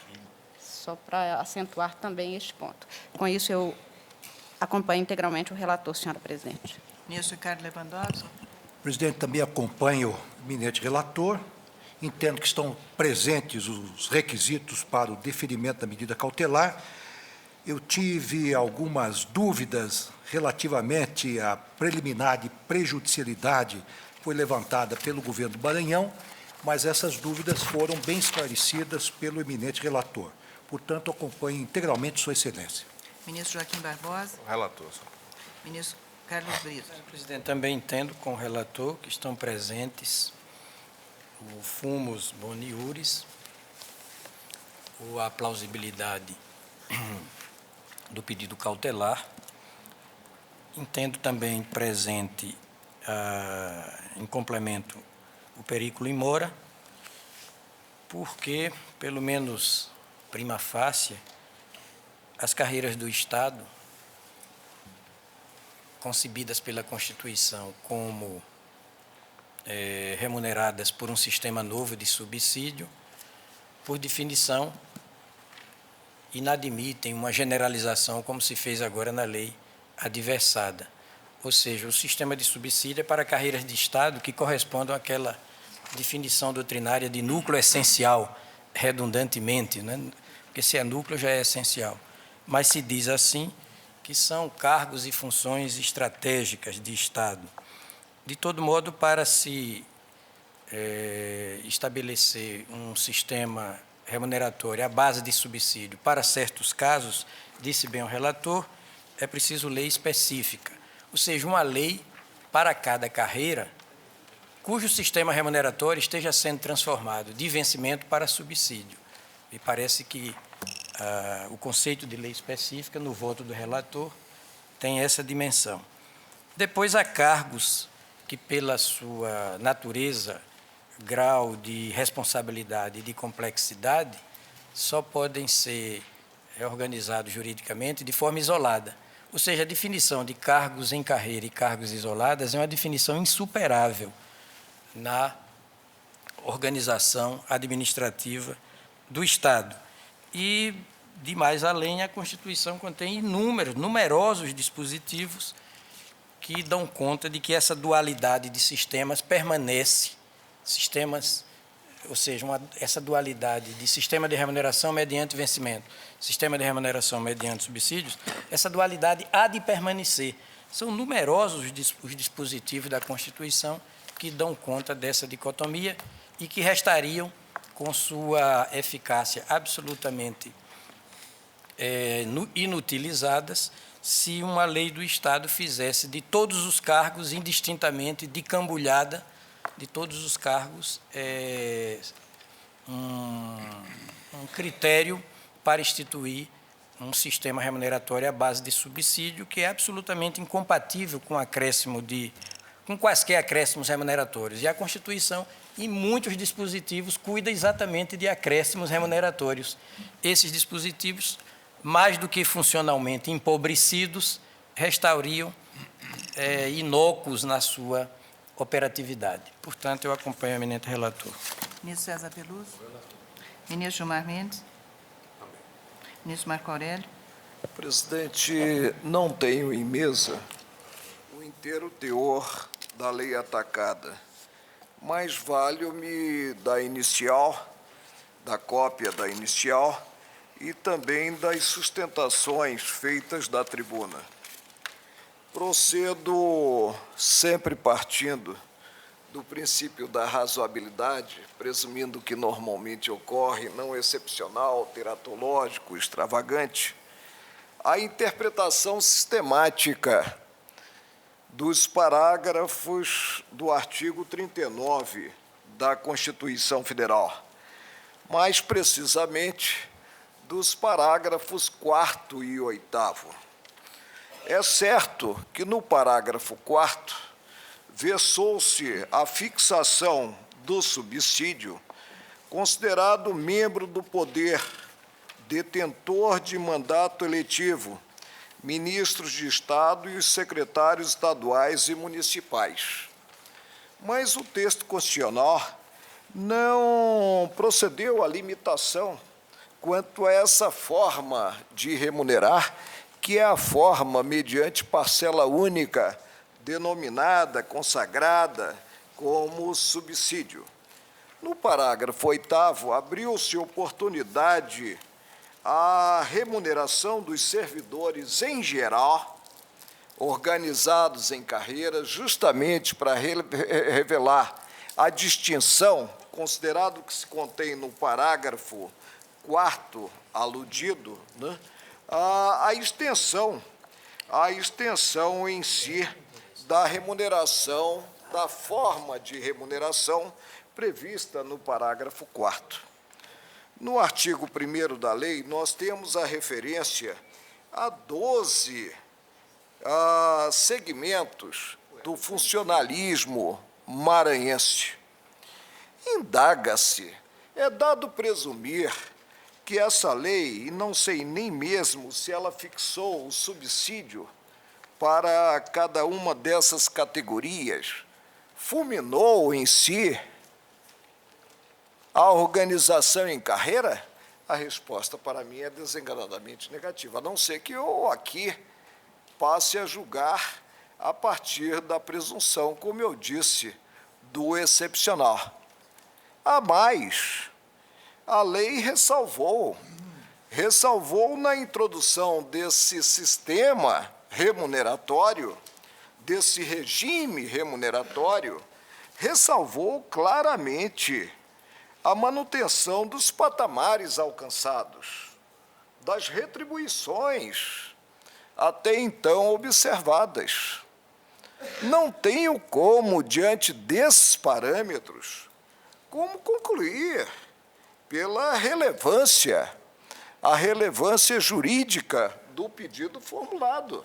Só para acentuar também este ponto. Com isso, eu acompanho integralmente o relator, senhora presidente. Ministro Ricardo Lewandowski. Presidente, também acompanho o eminente relator. Entendo que estão presentes os requisitos para o deferimento da medida cautelar. Eu tive algumas dúvidas relativamente à preliminar de prejudicialidade que foi levantada pelo governo do Maranhão, mas essas dúvidas foram bem esclarecidas pelo eminente relator. Portanto, acompanho integralmente Sua Excelência. Ministro Joaquim Barbosa. Relator. Ministro Carlos Brito. Senhor presidente, também entendo com o relator que estão presentes o fumus boni iuris, a plausibilidade do pedido cautelar. Entendo também presente, em complemento, o periculo in mora, porque, pelo menos prima facie, as carreiras do Estado, concebidas pela Constituição como remuneradas por um sistema novo de subsídio, por definição, inadmitem uma generalização como se fez agora na lei adversada. Ou seja, o sistema de subsídio é para carreiras de Estado que correspondam àquela definição doutrinária de núcleo essencial, redundantemente, né? Porque se é núcleo já é essencial. Mas se diz assim que são cargos e funções estratégicas de Estado. De todo modo, para se estabelecer um sistema remuneratório à base de subsídio para certos casos, disse bem o relator, é preciso lei específica, ou seja, uma lei para cada carreira cujo sistema remuneratório esteja sendo transformado de vencimento para subsídio. Me parece que o conceito de lei específica, no voto do relator, tem essa dimensão. Depois, há cargos que, pela sua natureza, grau de responsabilidade e de complexidade, só podem ser organizados juridicamente de forma isolada. Ou seja, a definição de cargos em carreira e cargos isoladas é uma definição insuperável na organização administrativa do Estado. E, de mais além, a Constituição contém numerosos dispositivos que dão conta de que essa dualidade de sistemas permanece, ou seja, essa dualidade de sistema de remuneração mediante vencimento, sistema de remuneração mediante subsídios, essa dualidade há de permanecer. São numerosos os dispositivos da Constituição que dão conta dessa dicotomia e que restariam com sua eficácia absolutamente inutilizadas se uma lei do Estado fizesse de todos os cargos, indistintamente, de cambulhada, de todos os cargos, um critério para instituir um sistema remuneratório à base de subsídio, que é absolutamente incompatível com quaisquer acréscimos remuneratórios. E a Constituição, em muitos dispositivos, cuida exatamente de acréscimos remuneratórios. Esses dispositivos, mais do que funcionalmente empobrecidos, restauriam inócuos na sua operatividade. Portanto, eu acompanho o eminente relator. Ministro César Peluso. Ministro Gilmar Mendes. Ministro Marco Aurélio. Presidente, não tenho em mesa o inteiro teor da lei atacada, mas valho-me da inicial, da cópia da inicial e também das sustentações feitas da tribuna. Procedo sempre partindo do princípio da razoabilidade, presumindo que normalmente ocorre, não excepcional, teratológico, extravagante, a interpretação sistemática dos parágrafos do artigo 39 da Constituição Federal, mais precisamente dos parágrafos 4º e 8º. É certo que no parágrafo 4º versou-se a fixação do subsídio considerado membro do poder detentor de mandato eletivo, ministros de Estado e os secretários estaduais e municipais. Mas o texto constitucional não procedeu à limitação quanto a essa forma de remunerar, que é a forma mediante parcela única, denominada, consagrada como subsídio. No parágrafo 8º, abriu-se oportunidade à remuneração dos servidores em geral, organizados em carreira, justamente para revelar a distinção, considerado que se contém no parágrafo 4º aludido, né, a extensão em si da remuneração, da forma de remuneração prevista no parágrafo 4º. No artigo 1º da lei, nós temos a referência a 12 segmentos do funcionalismo maranhense. Indaga-se, é dado presumir que essa lei, e não sei nem mesmo se ela fixou o subsídio para cada uma dessas categorias, fulminou em si a organização em carreira? A resposta para mim é desenganadamente negativa, a não ser que eu aqui passe a julgar a partir da presunção, como eu disse, do excepcional. A mais, a lei ressalvou na introdução desse sistema remuneratório, desse regime remuneratório, ressalvou claramente a manutenção dos patamares alcançados, das retribuições até então observadas. Não tenho como, diante desses parâmetros, como concluir pela relevância, a relevância jurídica do pedido formulado,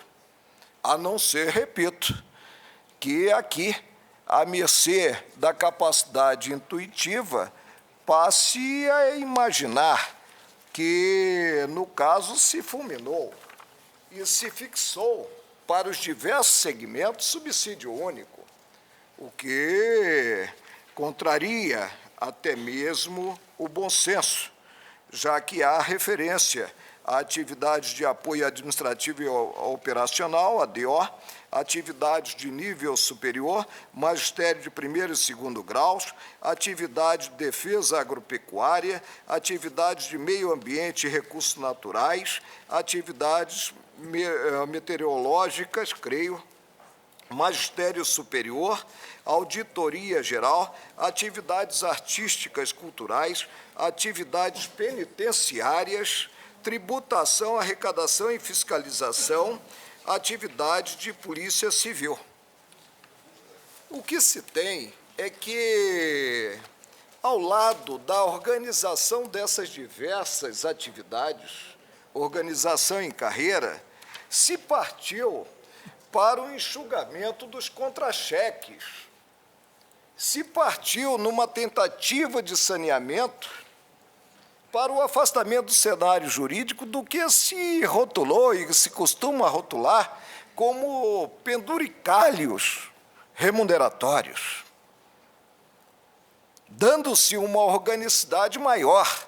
a não ser, repito, que aqui, à mercê da capacidade intuitiva, passe a imaginar que, no caso, se fulminou e se fixou para os diversos segmentos subsídio único, o que contraria até mesmo o bom senso, já que há referência a atividades de apoio administrativo e operacional, ADO, atividades de nível superior, magistério de primeiro e segundo graus, atividade de defesa agropecuária, atividades de meio ambiente e recursos naturais, atividades meteorológicas, creio, magistério superior, auditoria geral, atividades artísticas, culturais, atividades penitenciárias, tributação, arrecadação e fiscalização, atividade de polícia civil. O que se tem é que, ao lado da organização dessas diversas atividades, organização em carreira, se partiu para o enxugamento dos contra-cheques, se partiu numa tentativa de saneamento para o afastamento do cenário jurídico do que se rotulou e se costuma rotular como penduricalhos remuneratórios, dando-se uma organicidade maior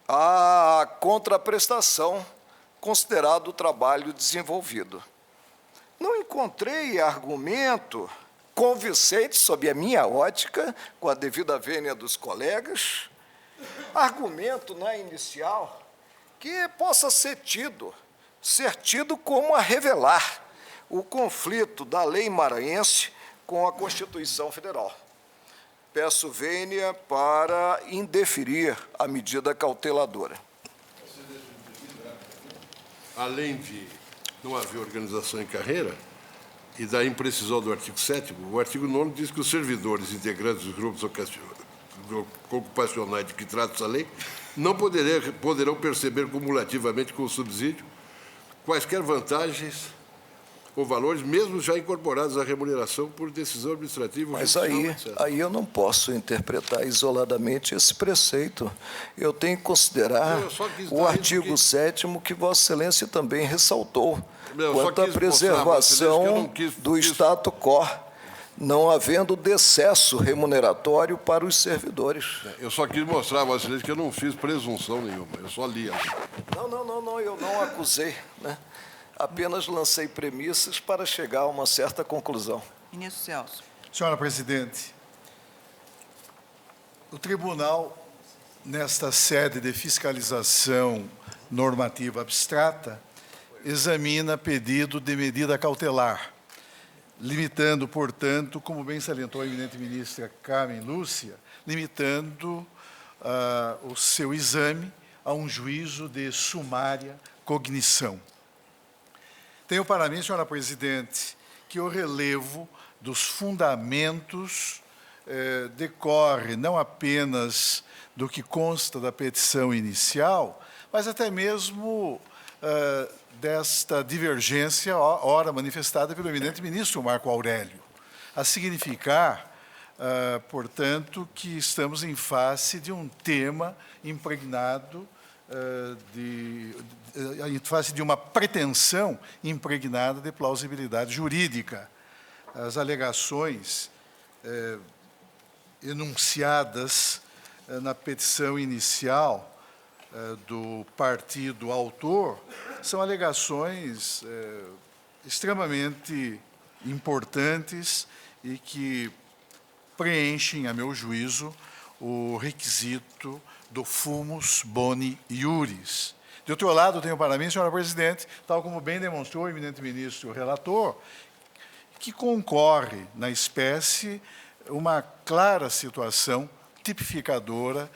a contraprestação considerado o trabalho desenvolvido. Não encontrei argumento convincente, sob a minha ótica, com a devida vênia dos colegas, argumento na inicial que possa ser tido como a revelar o conflito da lei maranhense com a Constituição Federal. Peço vênia para indeferir a medida cauteladora. Além de não haver organização em carreira e da imprecisão do artigo 7º, o artigo 9º diz que os servidores integrantes dos grupos ocupacionais de que trata essa lei não poderão perceber cumulativamente com o subsídio quaisquer vantagens ou valores, mesmo já incorporados à remuneração por decisão administrativa. Mas judicial, etc. aí eu não posso interpretar isoladamente esse preceito. Eu tenho que considerar o artigo 7º que Vossa Excelência também ressaltou, quanto à preservação do status quo, não havendo decesso remuneratório para os servidores. Eu só quis mostrar a Vossa Excelência que eu não fiz presunção nenhuma, eu só li. Não, eu não acusei, né? Apenas lancei premissas para chegar a uma certa conclusão. Ministro Celso. Senhora Presidente, o Tribunal, nesta sede de fiscalização normativa abstrata, examina pedido de medida cautelar, limitando, portanto, como bem salientou a eminente ministra Carmen Lúcia, limitando o seu exame a um juízo de sumária cognição. Tenho para mim, senhora Presidente, que o relevo dos fundamentos decorre não apenas do que consta da petição inicial, mas até mesmo desta divergência, ora manifestada pelo eminente ministro Marco Aurélio, a significar, portanto, que estamos em face de um tema impregnado em face de uma pretensão impregnada de plausibilidade jurídica. As alegações enunciadas na petição inicial do partido autor são alegações extremamente importantes e que preenchem, a meu juízo, o requisito do fumus boni iuris. De outro lado, tenho para mim, senhora Presidente, tal como bem demonstrou o eminente ministro relator, que concorre na espécie uma clara situação tipificadora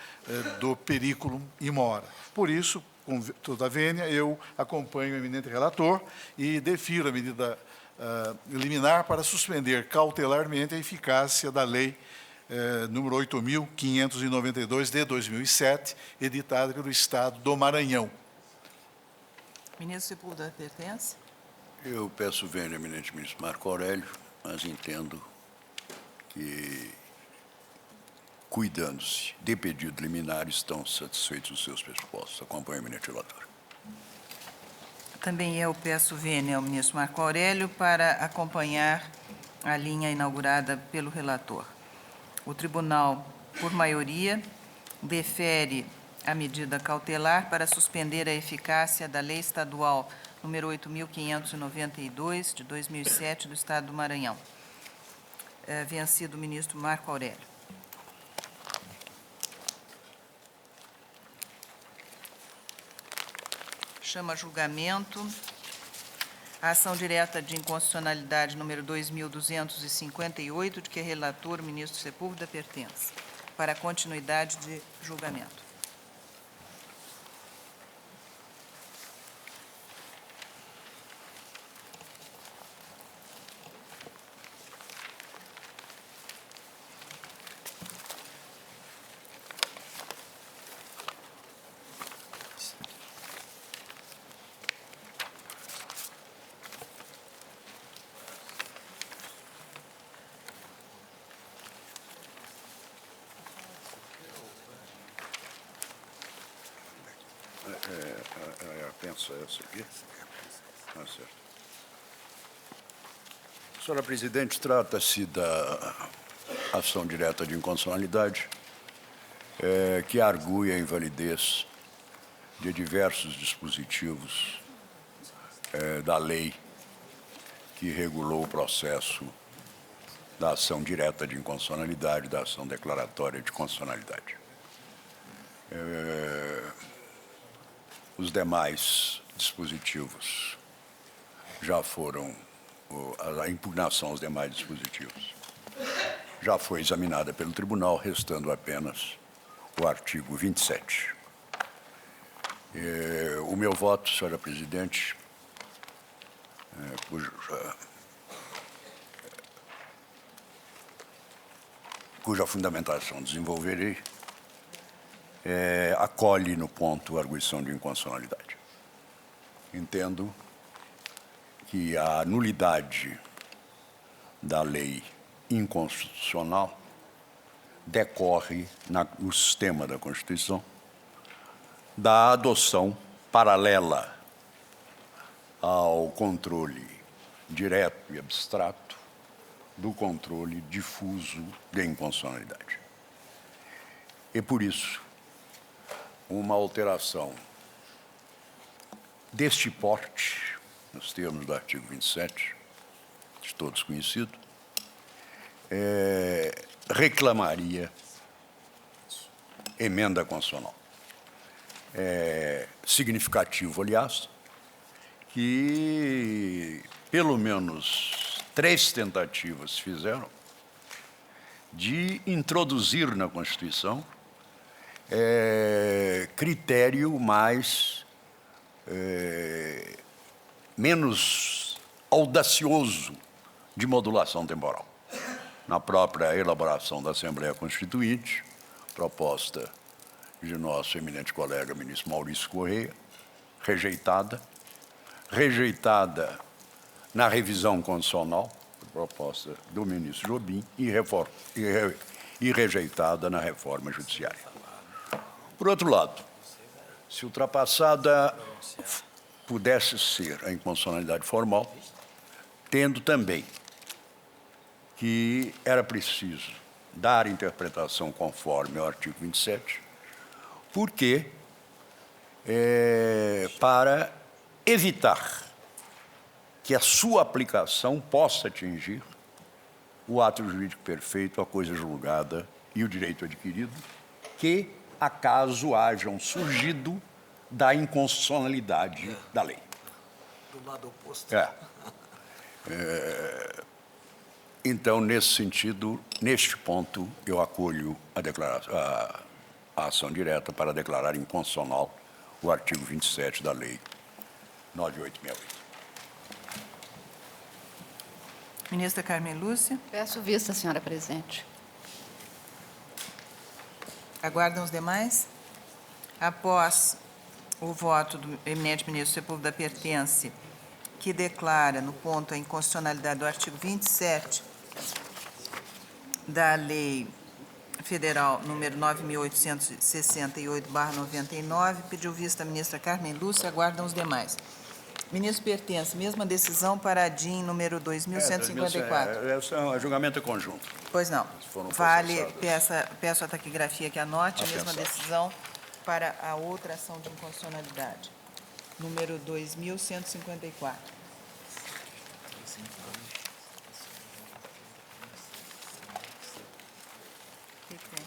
do periculum in mora. Por isso, com toda a vênia, eu acompanho o eminente relator e defiro a medida liminar para suspender cautelarmente a eficácia da lei número 8.592, de 2007, editada pelo Estado do Maranhão. Ministro Sepúlveda pertence? Eu peço vênia, eminente ministro Marco Aurélio, mas entendo que, cuidando-se de pedido liminar, estão satisfeitos os seus pressupostos. Acompanho o eminente relator. Também eu peço vênia ao ministro Marco Aurélio para acompanhar a linha inaugurada pelo relator. O tribunal, por maioria, defere a medida cautelar para suspender a eficácia da Lei Estadual número 8.592, de 2007, do Estado do Maranhão. Vencido o ministro Marco Aurélio. Chama a julgamento a ação direta de inconstitucionalidade número 2.258, de que relator o ministro Sepúlveda pertence, para a continuidade de julgamento. Pensa essa aqui? Certo. Senhora Presidente, trata-se da ação direta de inconstitucionalidade que argui a invalidez de diversos dispositivos da lei que regulou o processo da ação direta de inconstitucionalidade, da ação declaratória de constitucionalidade. Os demais dispositivos já foram, a impugnação aos demais dispositivos já foi examinada pelo tribunal, restando apenas o artigo 27. O meu voto, senhora presidente, cuja fundamentação desenvolverei, acolhe no ponto a arguição de inconstitucionalidade. Entendo que a nulidade da lei inconstitucional decorre no sistema da Constituição da adoção paralela ao controle direto e abstrato do controle difuso de inconstitucionalidade. E, por isso, uma alteração deste porte, nos termos do artigo 27, de todos conhecido, reclamaria emenda constitucional. É significativo, aliás, que pelo menos 3 tentativas fizeram de introduzir na Constituição critério menos audacioso de modulação temporal. Na própria elaboração da Assembleia Constituinte, proposta de nosso eminente colega ministro Maurício Correia, rejeitada na revisão constitucional, proposta do ministro Jobim, e rejeitada na reforma judiciária. Por outro lado, se ultrapassada pudesse ser a inconstitucionalidade formal, tendo também que era preciso dar interpretação conforme ao artigo 27, porque para evitar que a sua aplicação possa atingir o ato jurídico perfeito, a coisa julgada e o direito adquirido, que acaso hajam surgido da inconstitucionalidade da lei. Do lado oposto. Então, nesse sentido, neste ponto, eu acolho a ação direta para declarar inconstitucional o artigo 27 da Lei 9868. Ministra Carmen Lúcia. Peço vista, senhora presidente. Aguardam os demais? Após o voto do eminente ministro Sepúlveda Pertence, que declara no ponto a inconstitucionalidade do artigo 27 da Lei Federal número 9.868/99, pediu vista a ministra Carmen Lúcia, aguardam os demais. Ministro Pertence, mesma decisão para a DIN número 2.154. O julgamento é conjunto. Pois não. Vale, peço a taquigrafia que anote a mesma decisão para a outra ação de inconstitucionalidade. Número 2.154. O que tem?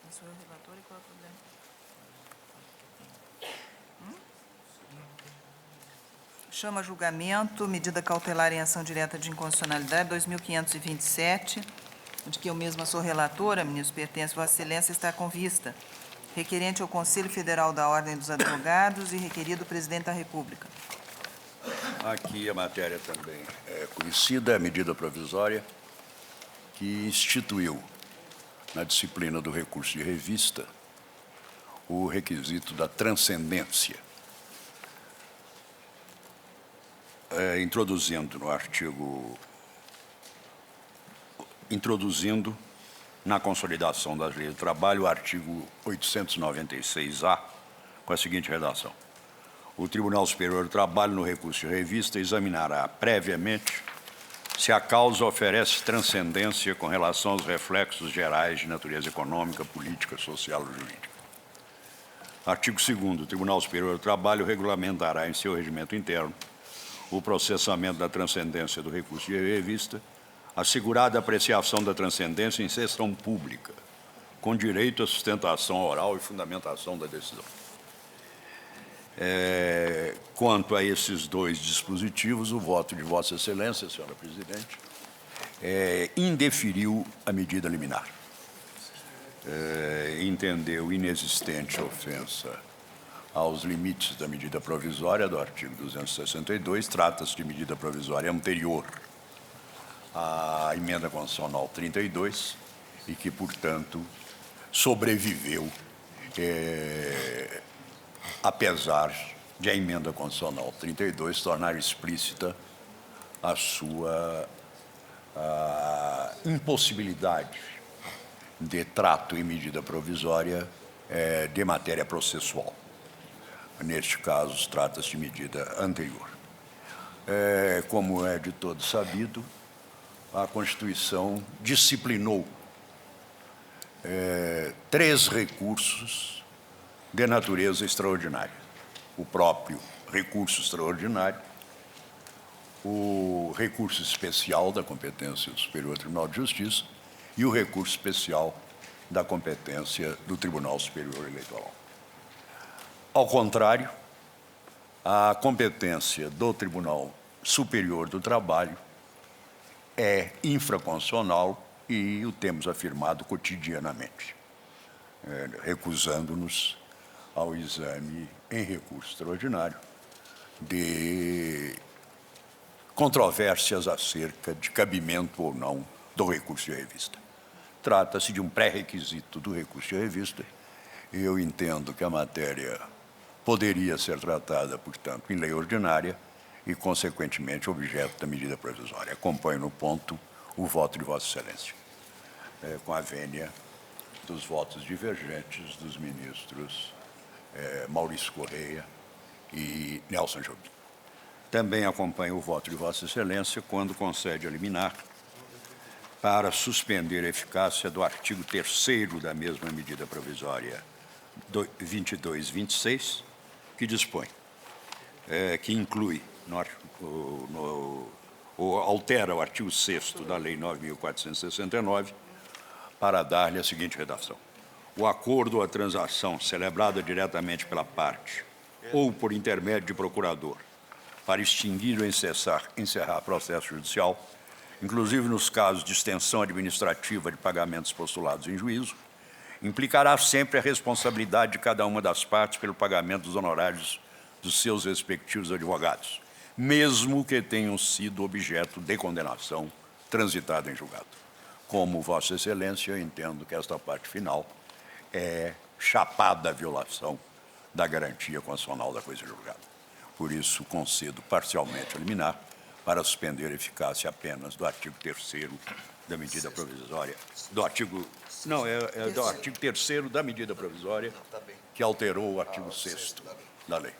Eu sou o relator e qual é o problema? Chama a julgamento, medida cautelar em ação direta de inconstitucionalidade, 2.527, de que eu mesma sou relatora, ministro Pertence, Vossa Excelência está com vista. Requerente ao Conselho Federal da Ordem dos Advogados e requerido o Presidente da República. Aqui a matéria também é conhecida, a medida provisória que instituiu na disciplina do recurso de revista o requisito da transcendência, introduzindo na consolidação das leis do trabalho o artigo 896-A, com a seguinte redação: o Tribunal Superior do Trabalho, no recurso de revista, examinará previamente se a causa oferece transcendência com relação aos reflexos gerais de natureza econômica, política, social ou jurídica. Artigo 2º. O Tribunal Superior do Trabalho regulamentará em seu regimento interno o processamento da transcendência do recurso de revista, assegurada a apreciação da transcendência em sessão pública, com direito à sustentação oral e fundamentação da decisão. Quanto a esses dois dispositivos, o voto de Vossa Excelência, senhora Presidente, indeferiu a medida liminar. Entendeu inexistente ofensa aos limites da medida provisória do artigo 262, trata-se de medida provisória anterior à emenda constitucional 32 e que, portanto, sobreviveu, apesar de a emenda constitucional 32 tornar explícita a sua impossibilidade de trato em medida provisória de matéria processual. Neste caso, trata-se de medida anterior. Como é de todo sabido, a Constituição disciplinou 3 recursos de natureza extraordinária. O próprio recurso extraordinário, o recurso especial da competência do Superior Tribunal de Justiça e o recurso especial da competência do Tribunal Superior Eleitoral. Ao contrário, a competência do Tribunal Superior do Trabalho é infraconstitucional e o temos afirmado cotidianamente, recusando-nos ao exame em recurso extraordinário de controvérsias acerca de cabimento ou não do recurso de revista. Trata-se de um pré-requisito do recurso de revista e eu entendo que a matéria poderia ser tratada, portanto, em lei ordinária e, consequentemente, objeto da medida provisória. Acompanho no ponto o voto de Vossa Excelência, com a vênia dos votos divergentes dos ministros Maurício Correia e Nelson Jobim. Também acompanho o voto de Vossa Excelência quando concede a liminar para suspender a eficácia do artigo 3º da mesma medida provisória 2226, que dispõe, que inclui, altera o artigo 6º da Lei 9.469 para dar-lhe a seguinte redação. O acordo ou a transação celebrada diretamente pela parte ou por intermédio de procurador para extinguir ou encerrar processo judicial, inclusive nos casos de extensão administrativa de pagamentos postulados em juízo, implicará sempre a responsabilidade de cada uma das partes pelo pagamento dos honorários dos seus respectivos advogados, mesmo que tenham sido objeto de condenação transitada em julgado. Como Vossa Excelência, eu entendo que esta parte final é chapada à violação da garantia constitucional da coisa julgada. Por isso, concedo parcialmente a liminar para suspender a eficácia apenas do artigo 3º da medida provisória, do artigo 3º da medida provisória, que alterou o artigo 6º da lei.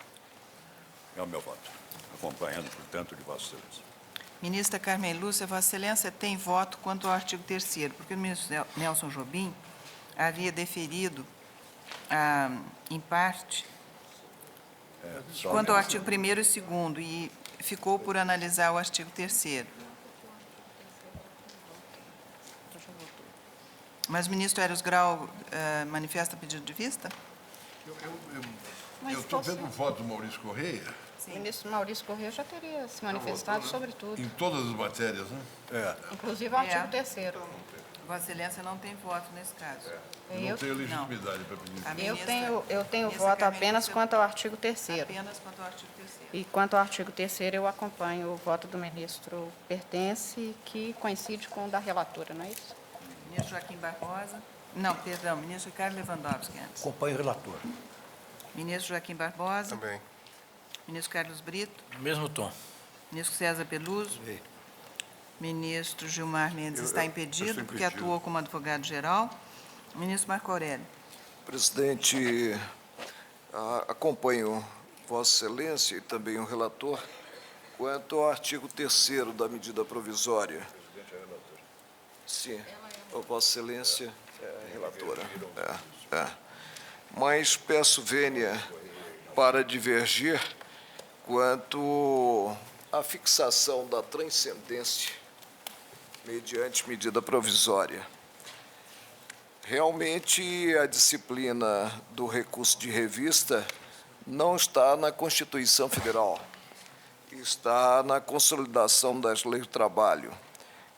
É o meu voto, acompanhando, portanto, de Vossa Excelência. Ministra Carmen Lúcia, Vossa Excelência tem voto quanto ao artigo 3º, porque o ministro Nelson Jobim havia deferido, em parte, quanto ao artigo 1º e 2º, e ficou por analisar o artigo 3º. Mas o ministro Eros Grau manifesta pedido de vista? Eu estou vendo o voto do Maurício Correia. O ministro Maurício Correia já teria se manifestado sobre tudo, Em todas as matérias, né? inclusive o artigo 3º. Vossa Excelência não tem voto nesse caso. Não tenho legitimidade para pedir. Eu tenho ministra voto Carmen apenas Lúcia- quanto ao artigo 3º. Apenas quanto ao artigo 3º. E quanto ao artigo 3º, eu acompanho o voto do ministro Pertence, que coincide com o da relatora, não é isso? Ministro Joaquim Barbosa. Não, perdão, ministro Ricardo Lewandowski antes. Acompanho o relator. Ministro Joaquim Barbosa. Também. Ministro Carlos Brito. Mesmo tom. Ministro César Peluso. Ministro Gilmar Mendes está impedido, porque atuou como advogado-geral. Ministro Marco Aurélio. Presidente, acompanho Vossa Excelência e também o relator quanto ao artigo 3º da medida provisória. Sim, Vossa Excelência é relatora. Mas peço vênia para divergir quanto à fixação da transcendência mediante medida provisória. Realmente, a disciplina do recurso de revista não está na Constituição Federal, está na consolidação das leis do trabalho.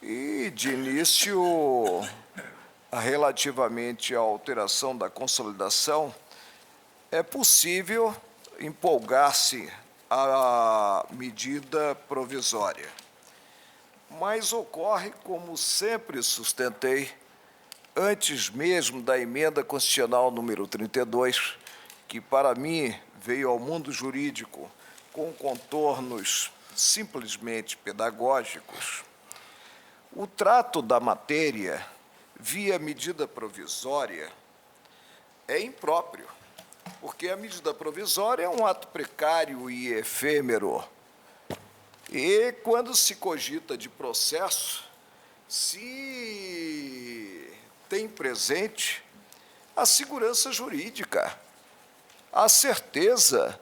E, de início, relativamente à alteração da consolidação, é possível empolgar-se a medida provisória. Mas ocorre, como sempre sustentei, antes mesmo da emenda constitucional número 32, que para mim veio ao mundo jurídico com contornos simplesmente pedagógicos, o trato da matéria via medida provisória é impróprio, porque a medida provisória é um ato precário e efêmero. E, quando se cogita de processo, se tem presente a segurança jurídica, a certeza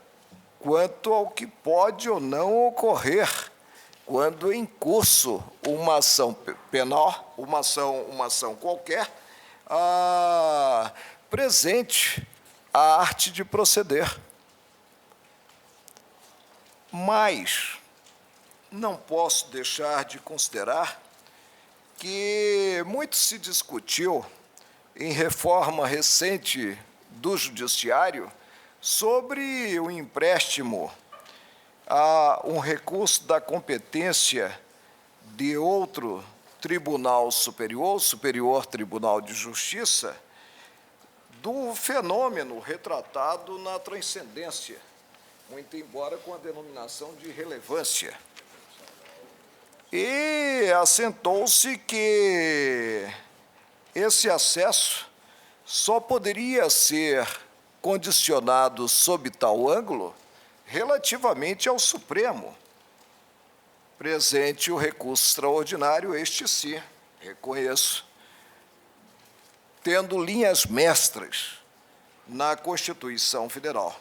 quanto ao que pode ou não ocorrer quando em curso uma ação penal, uma ação qualquer, presente a arte de proceder. Mas não posso deixar de considerar que muito se discutiu em reforma recente do Judiciário sobre o empréstimo a um recurso da competência de outro Tribunal Superior, Superior Tribunal de Justiça, do fenômeno retratado na transcendência, muito embora com a denominação de relevância. E assentou-se que esse acesso só poderia ser condicionado sob tal ângulo relativamente ao Supremo. Presente o recurso extraordinário, este sim, reconheço, tendo linhas mestras na Constituição Federal.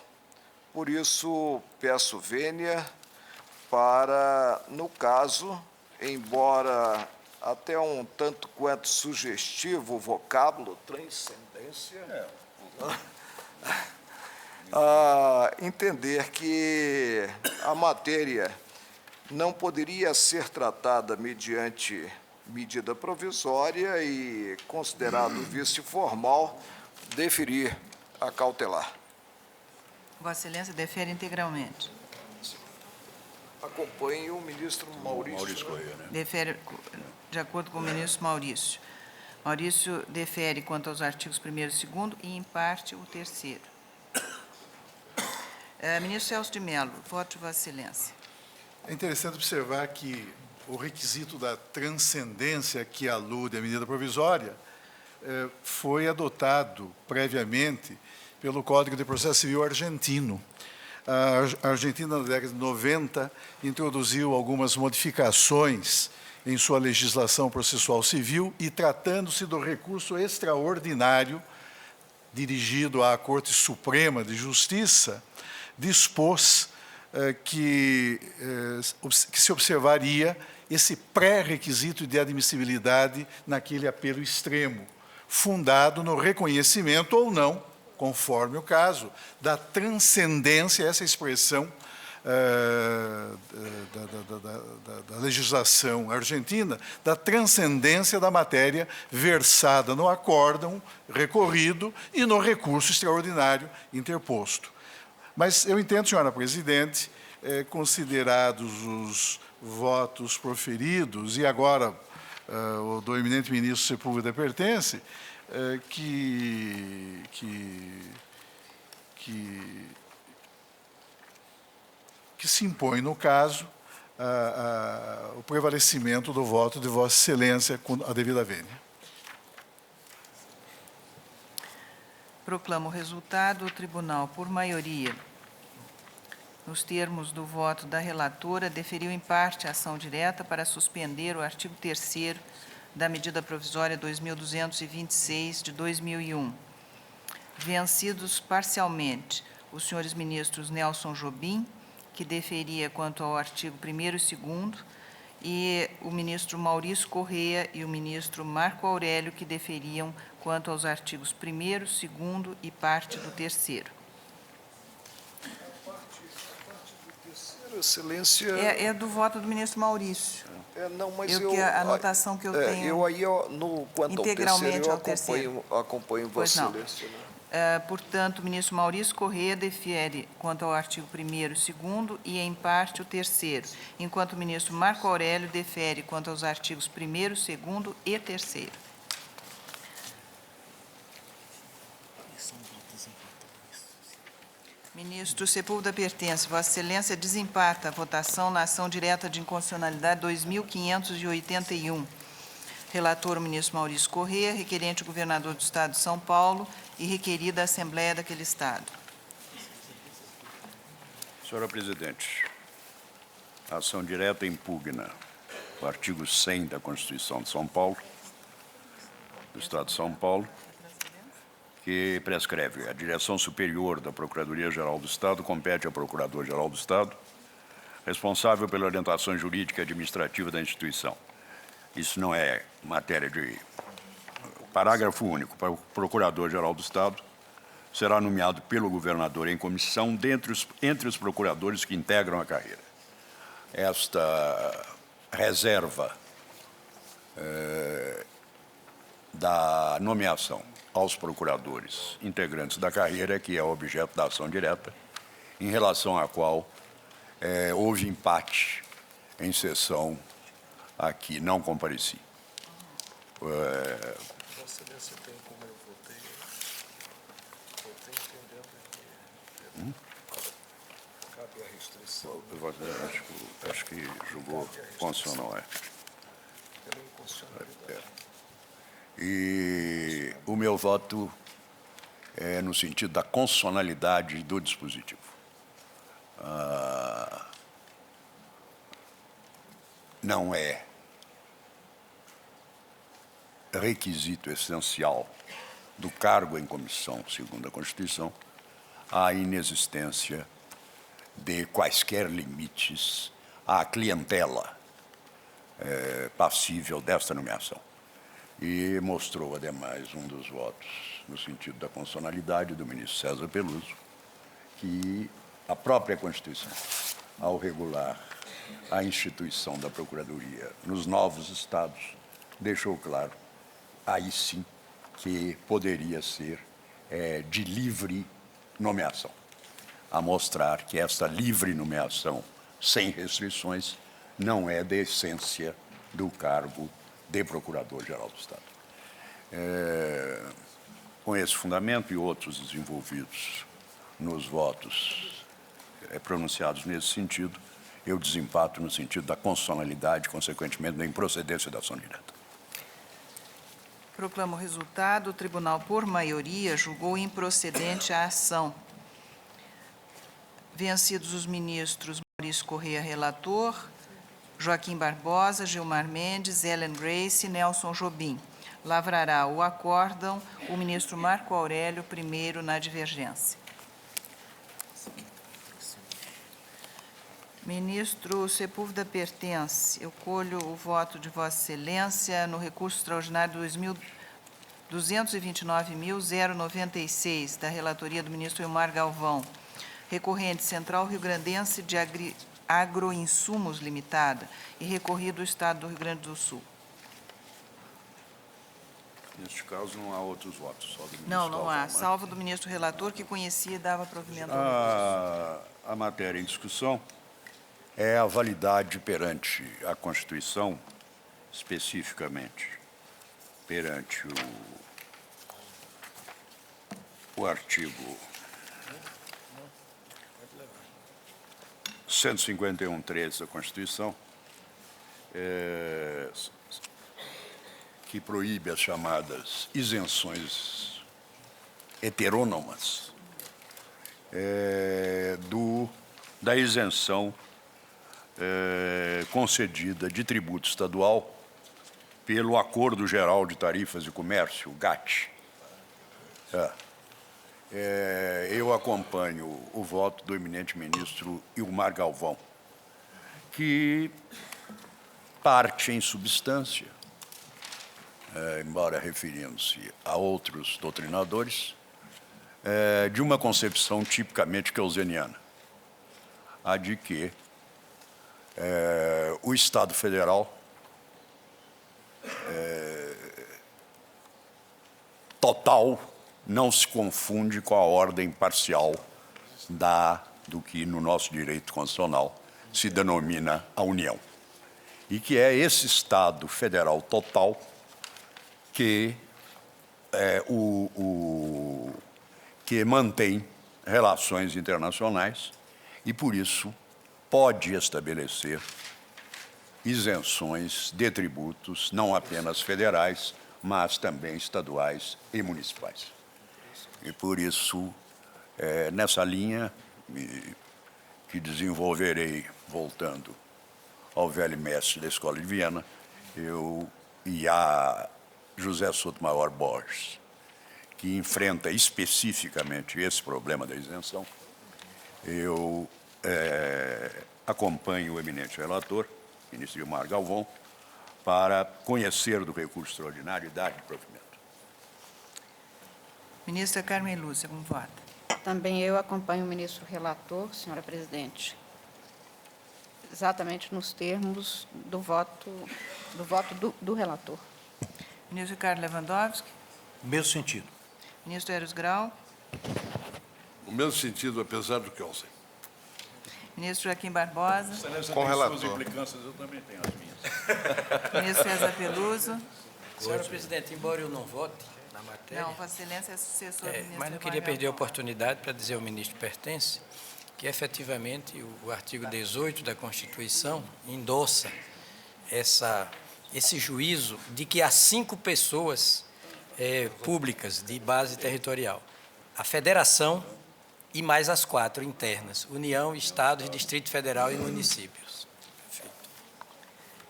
Por isso, peço vênia para, no caso, embora até um tanto quanto sugestivo o vocábulo transcendência, entender que a matéria não poderia ser tratada mediante medida provisória e, considerado vício formal, deferir a cautelar. Vossa Excelência defere integralmente. Acompanhe o ministro Maurício. Defere de acordo com o ministro Maurício. Maurício defere quanto aos artigos 1º e 2º e, em parte, o 3º. Ministro Celso de Mello, voto de Vossa Excelência. É interessante observar que o requisito da transcendência que alude à medida provisória foi adotado previamente pelo Código de Processo Civil argentino. A Argentina, na década de 90, introduziu algumas modificações em sua legislação processual civil e, tratando-se do recurso extraordinário dirigido à Corte Suprema de Justiça, dispôs que se observaria esse pré-requisito de admissibilidade naquele apelo extremo, fundado no reconhecimento ou não, conforme o caso, da transcendência, essa expressão da legislação argentina, da transcendência da matéria versada no acórdão recorrido e no recurso extraordinário interposto. Mas eu entendo, senhora presidente, considerados os votos proferidos, e agora o do eminente ministro Sepúlveda pertence, que se impõe, no caso, o prevalecimento do voto de Vossa Excelência com a devida vênia. Proclamo o resultado. O tribunal, por maioria nos termos do voto da relatora, deferiu em parte a ação direta para suspender o artigo 3º da medida provisória 2226 de 2001. Vencidos parcialmente os senhores ministros Nelson Jobim, que deferia quanto ao artigo 1º e 2º, e o ministro Maurício Correia e o ministro Marco Aurélio, que deferiam quanto aos artigos 1º, 2º e parte do 3º. Excelência... É do voto do ministro Maurício. Não, mas a anotação que eu tenho... Quanto integralmente ao terceiro, eu acompanho Pois Vossa não. Excelência. Né? Portanto, o ministro Maurício Correia defere quanto ao artigo 1º e 2º e, em parte, o 3º, enquanto o ministro Marco Aurélio defere quanto aos artigos 1º, 2º e 3º. Ministro Sepúlveda Pertence, Vossa Excelência desempata a votação na ação direta de inconstitucionalidade 2581. Relator, o ministro Maurício Correia, requerente o governador do Estado de São Paulo e requerida a Assembleia daquele Estado. Senhora Presidente, a ação direta impugna o artigo 100 da Constituição de São Paulo, do Estado de São Paulo, que prescreve a direção superior da Procuradoria-Geral do Estado compete ao Procurador-Geral do Estado, responsável pela orientação jurídica e administrativa da instituição. Isso não é matéria de... Parágrafo único. Para o Procurador-Geral do Estado, será nomeado pelo governador em comissão entre os procuradores que integram a carreira. Esta reserva da nomeação aos procuradores integrantes da carreira, que é objeto da ação direta, em relação à qual houve empate em sessão a que não compareci. Vossa Excelência tem como eu votei entendendo que cabe a restrição. Acho que julgou constitucional, Pela inconstitucionalidade. E o meu voto é no sentido da constitucionalidade do dispositivo. Não é requisito essencial do cargo em comissão, segundo a Constituição, a inexistência de quaisquer limites à clientela passível desta nomeação. E mostrou, ademais, um dos votos no sentido da constitucionalidade do ministro César Peluso, que a própria Constituição, ao regular a instituição da Procuradoria nos novos estados, deixou claro, aí sim, que poderia ser de livre nomeação, a mostrar que esta livre nomeação, sem restrições, não é da essência do cargo de Procurador-Geral do Estado. Com esse fundamento e outros desenvolvidos nos votos pronunciados nesse sentido, eu desempato no sentido da constitucionalidade, consequentemente, da improcedência da ação direta. Proclamo o resultado. O tribunal, por maioria, julgou improcedente a ação. Vencidos os ministros Maurício Correia, relator, Joaquim Barbosa, Gilmar Mendes, Ellen Grace e Nelson Jobim. Lavrará o acórdão o ministro Marco Aurélio, primeiro na divergência. Ministro Sepúlveda Pertence, eu colho o voto de Vossa Excelência no recurso extraordinário 229.096, da relatoria do ministro Elmar Galvão, recorrente Central Rio-Grandense de Agroinsumos Limitada e recorrido do Estado do Rio Grande do Sul. Neste caso, não há outros votos, só do ministro Não Galvão, há, né? salvo do ministro relator, que conhecia e dava provimento ao A matéria em discussão é a validade perante a Constituição, especificamente perante o artigo 151.13 da Constituição, que proíbe as chamadas isenções heterônomas do da isenção concedida de tributo estadual pelo Acordo Geral de Tarifas de Comércio, o GATT. Eu acompanho o voto do eminente ministro Ilmar Galvão, que parte em substância, embora referindo-se a outros doutrinadores, de uma concepção tipicamente keynesiana, a de que o Estado Federal total não se confunde com a ordem parcial do que no nosso direito constitucional se denomina a União. E que é esse Estado Federal total que que mantém relações internacionais e, por isso, pode estabelecer isenções de tributos, não apenas federais, mas também estaduais e municipais. E, por isso, nessa linha que desenvolverei, voltando ao velho mestre da Escola de Viena, eu e a José Sotomayor Borges, que enfrenta especificamente esse problema da isenção, eu acompanho o eminente relator, ministro Ilmar Galvão, para conhecer do recurso extraordinário e dar de provimento. Ministra Carmen Lúcia, como vota? Também eu acompanho o ministro relator, senhora presidente, exatamente nos termos do voto do relator. Ministro Ricardo Lewandowski? Mesmo sentido. Ministro Eros Grau? No mesmo sentido, apesar do Kelsen. Ministro Joaquim Barbosa? Com relator. Suas implicâncias, eu também tenho as minhas. Ministro César Peluso? Senhora presidente, embora eu não vote na matéria... Não, Vossa Excelência é sucessor do ministro. Mas não queria perder a oportunidade para dizer ao ministro Pertence que, efetivamente, o artigo 18 da Constituição endossa esse juízo de que há 5 pessoas públicas de base territorial. A federação e mais as 4 internas, União, Estados, Distrito Federal e municípios. Perfeito.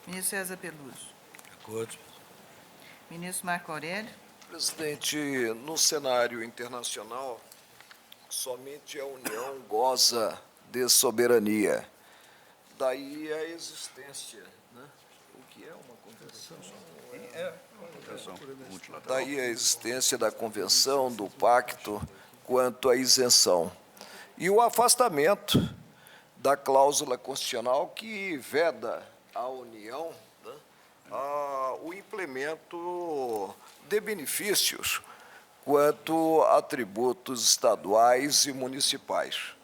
Ministro César Peluso? Acordo. Ministro Marco Aurélio? Presidente, no cenário internacional, somente a União goza de soberania. Daí a existência, né? O que é uma convenção? Daí a existência da convenção, do pacto, quanto à isenção. E o afastamento da cláusula constitucional que veda à União, né, o implemento de benefícios quanto a tributos estaduais e municipais.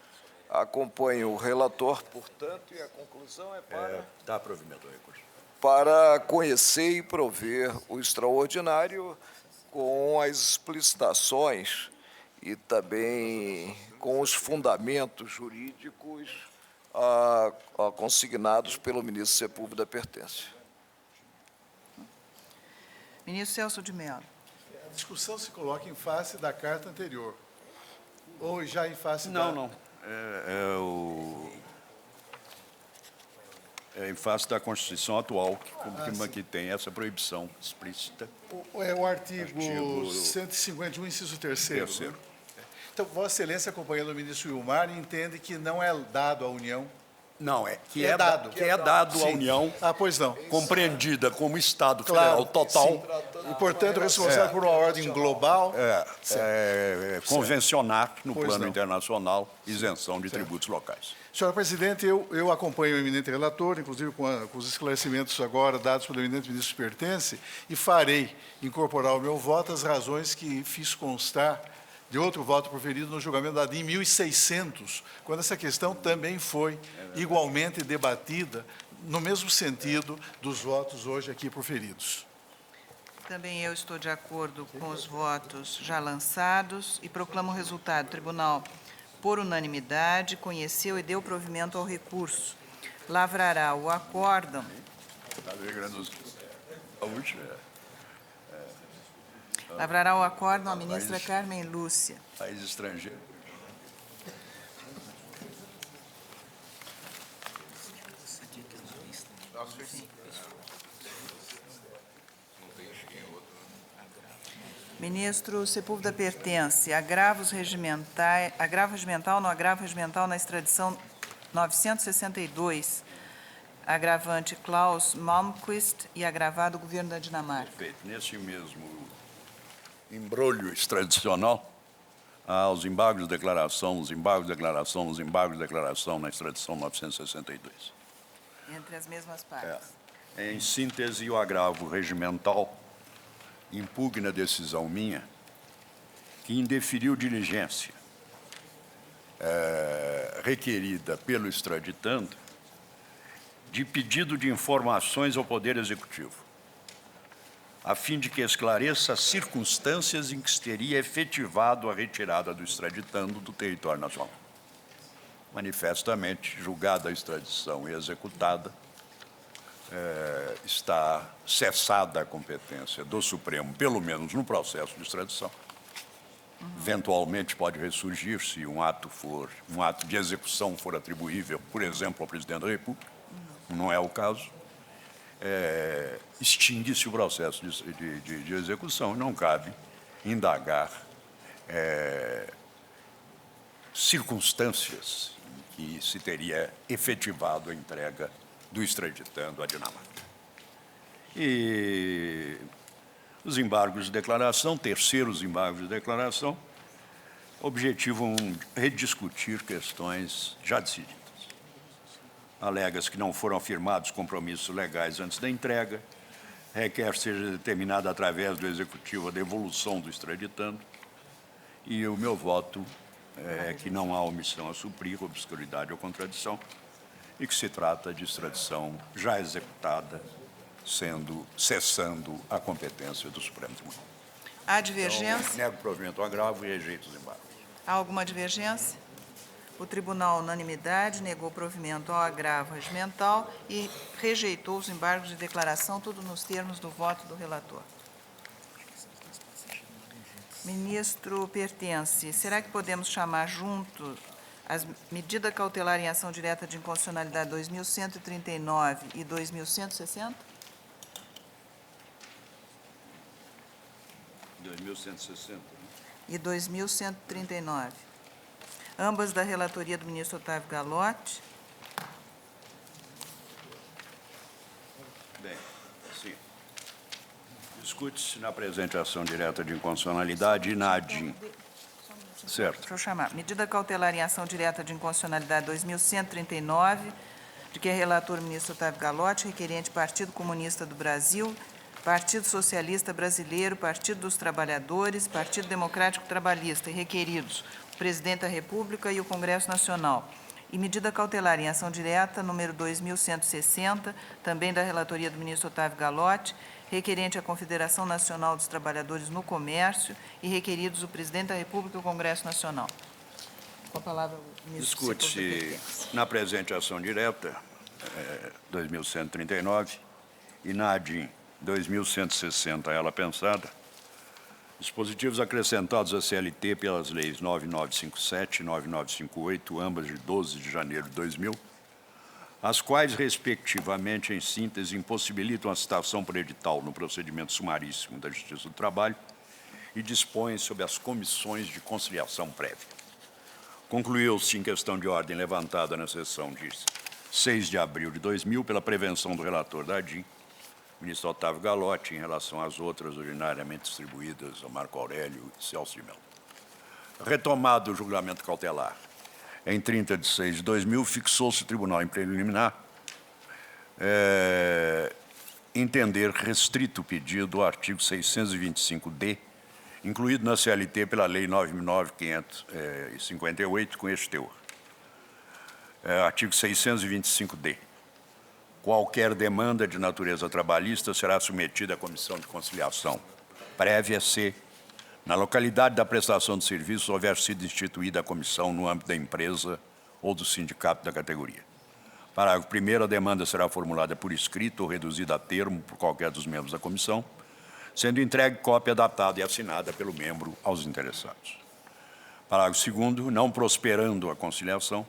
Acompanho o relator, portanto, e a conclusão é para... Dá provimento ao recurso. Para conhecer e prover o extraordinário com as explicitações e também com os fundamentos jurídicos consignados pelo ministro Sepúlveda Pertence. Ministro Celso de Mello? A discussão se coloca em face da carta anterior, ou já em face Não, da... não. Em face da Constituição atual, que tem essa proibição explícita. É o artigo 151, inciso 3º. Terceiro. Então, Vossa Excelência, acompanhando o ministro Ilmar, entende que não é dado à União? Não, que é dado. Que é dado à Sim. União, Pois não. compreendida como Estado Claro, Federal total, sim. E, portanto, responsável por uma ordem global. convencionar no Pois plano não. internacional isenção de tributos locais. Senhora presidente, eu acompanho o eminente relator, inclusive com os esclarecimentos agora dados pelo eminente ministro Pertence, e farei incorporar ao meu voto as razões que fiz constar de outro voto proferido no julgamento da DIN 1600, quando essa questão também foi igualmente debatida, no mesmo sentido dos votos hoje aqui proferidos. Também eu estou de acordo com os votos já lançados e proclamo o resultado. O tribunal, por unanimidade, conheceu e deu provimento ao recurso. Lavrará o acórdão. Lavrará o acórdão a ministra Carmen Lúcia. País estrangeiro. Ministro Sepúlveda pertence. Agravo regimental no agravo regimental na extradição 962. Agravante Klaus Malmquist e agravado Governo da Dinamarca. Perfeito. Nesse mesmo embrolho extradicional, há os embargos de declaração, os embargos de declaração, os embargos de declaração na extradição 962. Entre as mesmas partes. Em síntese, o agravo regimental impugna a decisão minha que indeferiu diligência requerida pelo extraditando de pedido de informações ao Poder Executivo, a fim de que esclareça as circunstâncias em que se teria efetivado a retirada do extraditando do território nacional. Manifestamente, julgada a extradição e executada, está cessada a competência do Supremo, pelo menos no processo de extradição. Eventualmente pode ressurgir se um ato de execução for atribuível, por exemplo, ao presidente da República. Não é o caso. Extingue-se o processo de execução e não cabe indagar circunstâncias em que se teria efetivado a entrega do extraditando à Dinamarca. E os embargos de declaração, terceiros embargos de declaração, objetivam rediscutir questões já decididas. Alega-se que não foram afirmados compromissos legais antes da entrega, requer seja determinada através do Executivo a devolução do extraditando, e o meu voto é que não há omissão a suprir, obscuridade ou contradição, e que se trata de extradição já executada, cessando a competência do Supremo Tribunal. Há divergência? Então, nego o provimento ao agravo e rejeito os embargos. Há alguma divergência? O tribunal, unanimidade, negou provimento ao agravo regimental e rejeitou os embargos de declaração, tudo nos termos do voto do relator. Ministro pertence. Será que podemos chamar junto as medida cautelar em ação direta de inconstitucionalidade 2.139 e 2.160? 2.160. E 2.139. Ambas da relatoria do ministro Otávio Galotti. Bem, sim. Discute-se na presente ação direta de inconstitucionalidade e na ADIM. Certo. Deixa eu chamar. Medida cautelar em ação direta de inconstitucionalidade 2.139, de que é relator o ministro Otávio Galotti, requerente Partido Comunista do Brasil, Partido Socialista Brasileiro, Partido dos Trabalhadores, Partido Democrático Trabalhista e requeridos o Presidente da República e o Congresso Nacional. E medida cautelar em ação direta número 2.160, também da relatoria do ministro Otávio Galotti, requerente a Confederação Nacional dos Trabalhadores no Comércio e requeridos o Presidente da República e o Congresso Nacional. Com a palavra, o ministro. Discute-se na presente ação direta, 2.139, e na ADIM 2.160, ela pensada, dispositivos acrescentados à CLT pelas leis 9957 e 9958, ambas de 12 de janeiro de 2000, as quais, respectivamente, em síntese, impossibilitam a citação por edital no procedimento sumaríssimo da Justiça do Trabalho e dispõem sobre as comissões de conciliação prévia. Concluiu-se em questão de ordem levantada na sessão de 6 de abril de 2000 pela prevenção do relator da ADIM, ministro Otávio Galotti, em relação às outras ordinariamente distribuídas a Marco Aurélio e Celso de Mello. Retomado o julgamento cautelar, em 30 de 6 de 2000, fixou-se o tribunal em preliminar entender restrito o pedido ao artigo 625-D, incluído na CLT pela Lei 9.558, com este teor. Artigo 625-D. Qualquer demanda de natureza trabalhista será submetida à Comissão de Conciliação, prévia se, na localidade da prestação de serviços, houver sido instituída a comissão no âmbito da empresa ou do sindicato da categoria. Parágrafo 1º, a demanda será formulada por escrito ou reduzida a termo por qualquer dos membros da comissão, sendo entregue cópia datada e assinada pelo membro aos interessados. Parágrafo 2º, não prosperando a conciliação,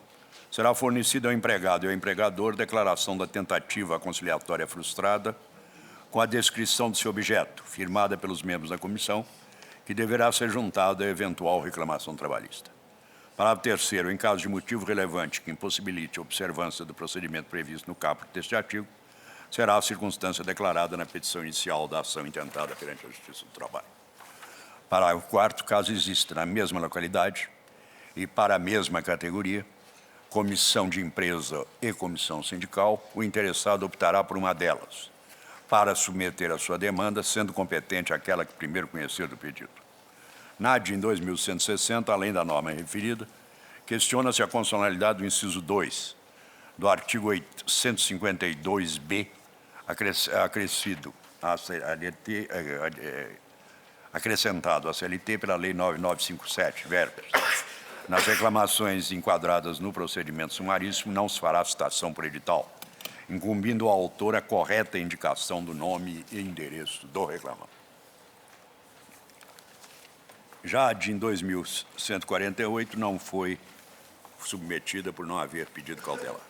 será fornecida ao empregado e ao empregador declaração da tentativa conciliatória frustrada com a descrição do seu objeto, firmada pelos membros da comissão, que deverá ser juntada à eventual reclamação trabalhista. Parágrafo 3º. Em caso de motivo relevante que impossibilite a observância do procedimento previsto no caput deste artigo, será a circunstância declarada na petição inicial da ação intentada perante a Justiça do Trabalho. Parágrafo 4º. Caso exista na mesma localidade e para a mesma categoria, comissão de empresa e comissão sindical, o interessado optará por uma delas, para submeter a sua demanda, sendo competente aquela que primeiro conhecer do pedido. Na ADIM 2160, além da norma referida, questiona-se a constitucionalidade do inciso 2 do artigo 152b, acrescentado à CLT pela Lei 9957, verbas. Nas reclamações enquadradas no procedimento sumaríssimo, não se fará citação por edital, incumbindo ao autor a correta indicação do nome e endereço do reclamante. Já a DIN 2148 não foi submetida por não haver pedido cautelar.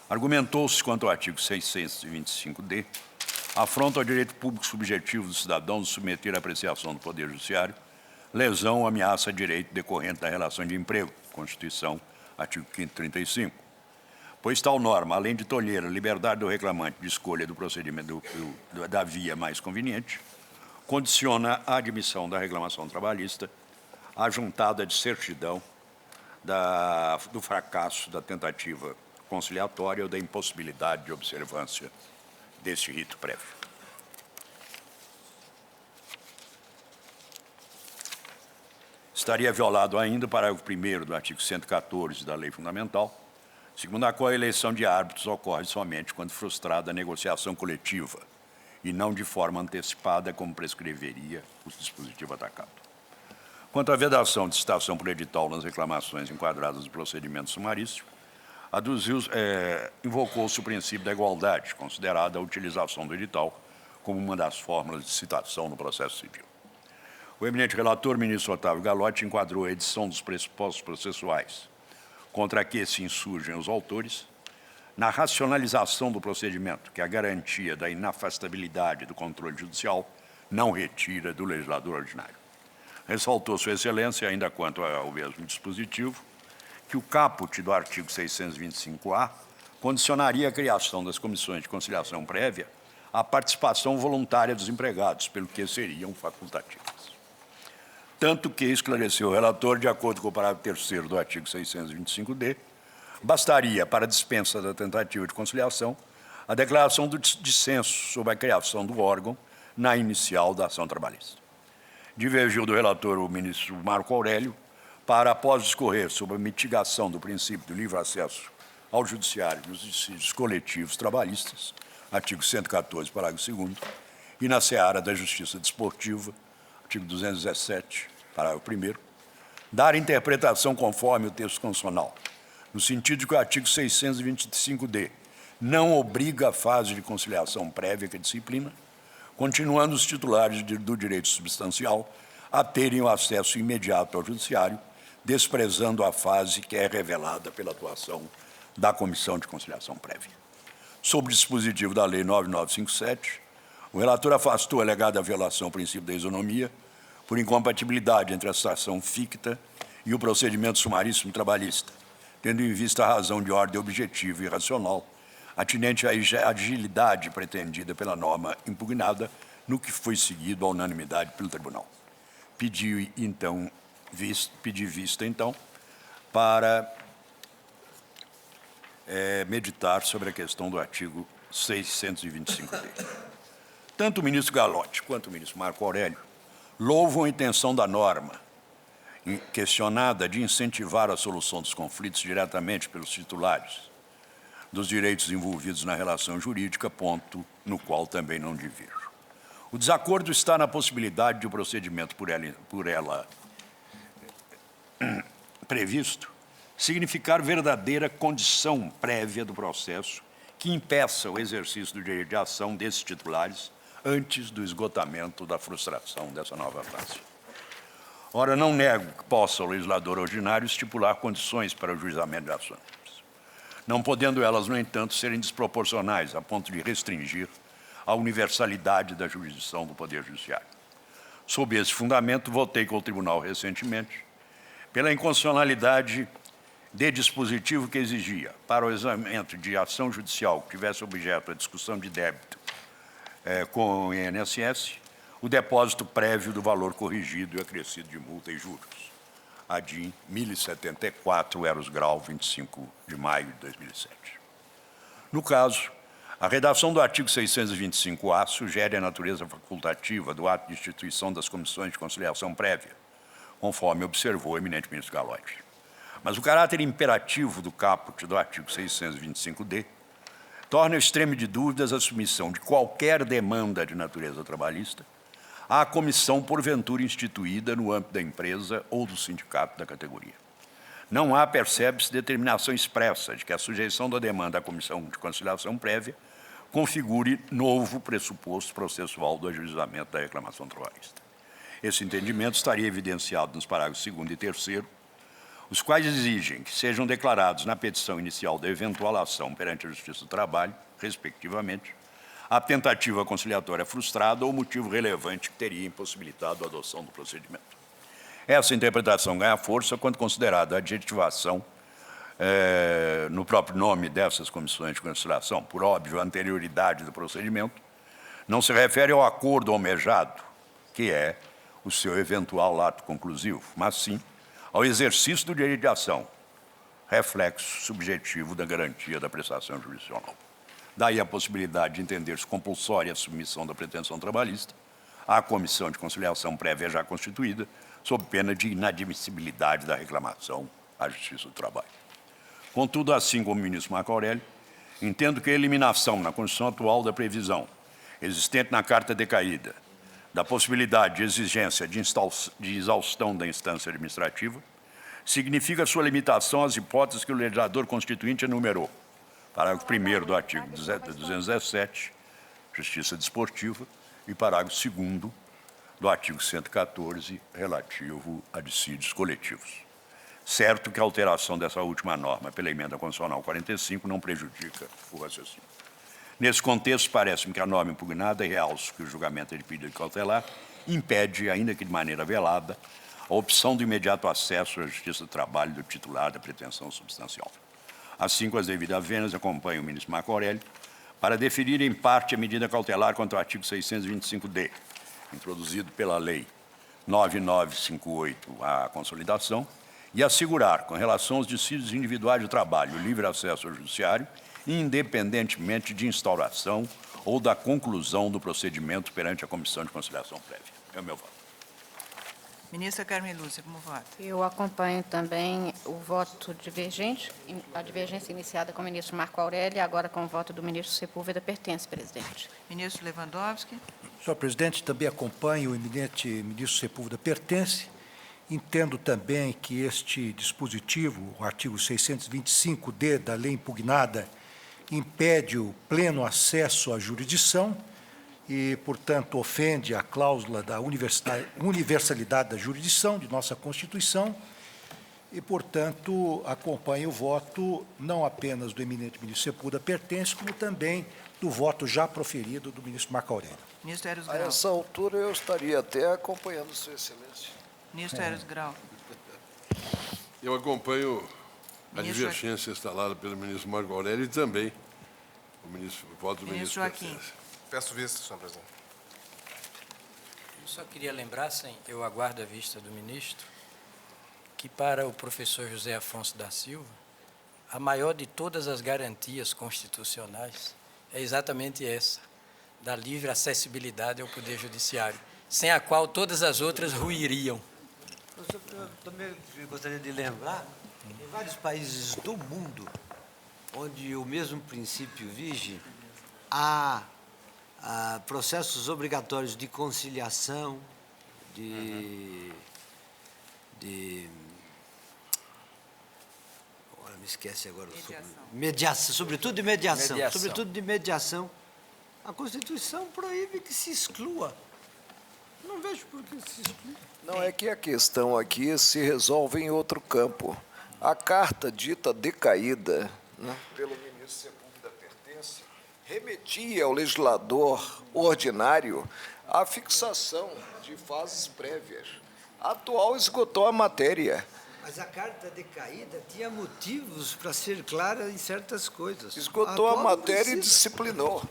Argumentou-se quanto ao artigo 625-D, afronta ao direito público subjetivo do cidadão de submeter à apreciação do Poder Judiciário lesão ou ameaça a direito decorrente da relação de emprego, Constituição, artigo 535. Pois tal norma, além de tolher a liberdade do reclamante de escolha do procedimento da via mais conveniente, condiciona a admissão da reclamação trabalhista à juntada de certidão do fracasso da tentativa conciliatória ou da impossibilidade de observância deste rito prévio. Estaria violado ainda o parágrafo 1º do artigo 114 da Lei Fundamental, segundo a qual a eleição de árbitros ocorre somente quando frustrada a negociação coletiva e não de forma antecipada, como prescreveria o dispositivo atacado. Quanto à vedação de citação por edital nas reclamações enquadradas no procedimento sumaríssimo, invocou-se o princípio da igualdade, considerada a utilização do edital como uma das fórmulas de citação no processo civil. O eminente relator, ministro Otávio Galotti, enquadrou a edição dos pressupostos processuais contra que se insurgem os autores na racionalização do procedimento, que a garantia da inafastabilidade do controle judicial não retira do legislador ordinário. Ressaltou Sua Excelência, ainda quanto ao mesmo dispositivo, que o caput do artigo 625-A condicionaria a criação das comissões de conciliação prévia à participação voluntária dos empregados, pelo que seriam facultativas. Tanto que, esclareceu o relator, de acordo com o parágrafo 3º do artigo 625-D, bastaria, para a dispensa da tentativa de conciliação, a declaração do dissenso sobre a criação do órgão na inicial da ação trabalhista. Divergiu do relator o ministro Marco Aurélio para, após discorrer sobre a mitigação do princípio do livre acesso ao judiciário nos dissídios coletivos trabalhistas, artigo 114, parágrafo 2º, e na seara da justiça desportiva, artigo 217, parágrafo 1º, dar interpretação conforme o texto constitucional, no sentido de que o artigo 625-D não obriga a fase de conciliação prévia que disciplina, continuando os titulares do direito substancial a terem o acesso imediato ao judiciário, desprezando a fase que é revelada pela atuação da Comissão de Conciliação Prévia. Sobre o dispositivo da Lei 9957, o relator afastou a alegada violação ao princípio da isonomia por incompatibilidade entre a citação ficta e o procedimento sumaríssimo trabalhista, tendo em vista a razão de ordem objetiva e racional, atinente à agilidade pretendida pela norma impugnada, no que foi seguido à unanimidade pelo tribunal. Pedi vista, então, para meditar sobre a questão do artigo 625-D. Tanto o ministro Galotti quanto o ministro Marco Aurélio louvam a intenção da norma, questionada de incentivar a solução dos conflitos diretamente pelos titulares dos direitos envolvidos na relação jurídica, ponto no qual também não divirjo. O desacordo está na possibilidade de o procedimento por ela previsto significar verdadeira condição prévia do processo que impeça o exercício do direito de ação desses titulares antes do esgotamento da frustração dessa nova fase. Ora, não nego que possa o legislador ordinário estipular condições para o juizamento de ações. não podendo elas, no entanto, serem desproporcionais, a ponto de restringir a universalidade da jurisdição do Poder Judiciário. Sob esse fundamento, votei com o Tribunal recentemente pela inconstitucionalidade de dispositivo que exigia, para o examinamento de ação judicial que tivesse objeto a discussão de débito com o INSS, o depósito prévio do valor corrigido e acrescido de multa e juros. ADIM 1074, Eros Grau, 25 de maio de 2007. No caso, a redação do artigo 625-A sugere a natureza facultativa do ato de instituição das comissões de conciliação prévia, conforme observou o eminente ministro Gallotti. Mas o caráter imperativo do caput do artigo 625-D torna extremo de dúvidas a submissão de qualquer demanda de natureza trabalhista à comissão porventura instituída no âmbito da empresa ou do sindicato da categoria. Não há, percebe-se, determinação expressa de que a sujeição da demanda à comissão de conciliação prévia configure novo pressuposto processual do ajuizamento da reclamação trabalhista. Esse entendimento estaria evidenciado nos parágrafos 2º e 3º, os quais exigem que sejam declarados na petição inicial da eventual ação perante a Justiça do Trabalho, respectivamente, a tentativa conciliatória frustrada ou motivo relevante que teria impossibilitado a adoção do procedimento. Essa interpretação ganha força quando considerada a adjetivação no próprio nome dessas comissões de conciliação, por óbvio, a anterioridade do procedimento, não se refere ao acordo almejado, que é o seu eventual ato conclusivo, mas sim ao exercício do direito de ação, reflexo subjetivo da garantia da prestação jurisdicional. Daí a possibilidade de entender-se compulsória a submissão da pretensão trabalhista à comissão de conciliação prévia já constituída, sob pena de inadmissibilidade da reclamação à Justiça do Trabalho. Contudo, assim como o ministro Marco Aurélio, entendo que a eliminação na Constituição atual da previsão existente na Carta Decaída da possibilidade de exigência de exaustão da instância administrativa significa sua limitação às hipóteses que o legislador constituinte enumerou. Parágrafo 1º do artigo 217, Justiça Desportiva, e parágrafo 2º do artigo 114, relativo a dissídios coletivos. Certo que a alteração dessa última norma pela emenda constitucional 45 não prejudica o raciocínio. Nesse contexto, parece-me que a norma impugnada, e realço que o julgamento de pedido cautelar, impede, ainda que de maneira velada, a opção do imediato acesso à Justiça do Trabalho do titular da pretensão substancial. Assim, com as devidas vênias, acompanho o ministro Marco Aurélio para deferir em parte a medida cautelar contra o artigo 625-D, introduzido pela Lei 9958, a consolidação, e assegurar, com relação aos dissídios individuais de trabalho, o livre acesso ao judiciário, independentemente de instauração ou da conclusão do procedimento perante a Comissão de Conciliação Prévia. É o meu voto. Ministra Carmen Lúcia, como vota? Eu acompanho também o voto divergente, a divergência iniciada com o ministro Marco Aurélio e agora com o voto do ministro Sepúlveda pertence, presidente. Ministro Lewandowski. Senhor presidente, também acompanho o eminente ministro Sepúlveda pertence. Entendo também que este dispositivo, o artigo 625-D da lei impugnada, impede o pleno acesso à jurisdição e, portanto, ofende a cláusula da universalidade da jurisdição de nossa Constituição e, portanto, acompanho o voto não apenas do eminente ministro Sepúlveda pertence, como também do voto já proferido do ministro Marco Aurélio. Ministro Eros A Grau. essa altura, eu estaria até acompanhando Sua Excelência. Ministro Eros Grau. Eu acompanho a Ministro divergência instalada pelo ministro Marco Aurélio e também o voto do Ministro ministro Joaquim. Pertence. Peço vista, senhor presidente. Eu só queria lembrar, eu aguardo a vista do ministro, que para o professor José Afonso da Silva, a maior de todas as garantias constitucionais é exatamente essa, da livre acessibilidade ao Poder Judiciário, sem a qual todas as outras ruiriam. Eu também gostaria de lembrar, em vários países do mundo, onde o mesmo princípio vige, há processos obrigatórios de conciliação, agora me esquece agora o mediação, sobretudo de mediação. Sobretudo de mediação. A Constituição proíbe que se exclua. Não vejo por que se exclui. Não, é que a questão aqui se resolve em outro campo. A carta dita decaída, pelo ministro Sepúlveda Pertence, remetia ao legislador ordinário a fixação de fases prévias. A atual esgotou a matéria. Mas a carta decaída tinha motivos para ser clara em certas coisas. Esgotou a atual não matéria e precisa. disciplinou.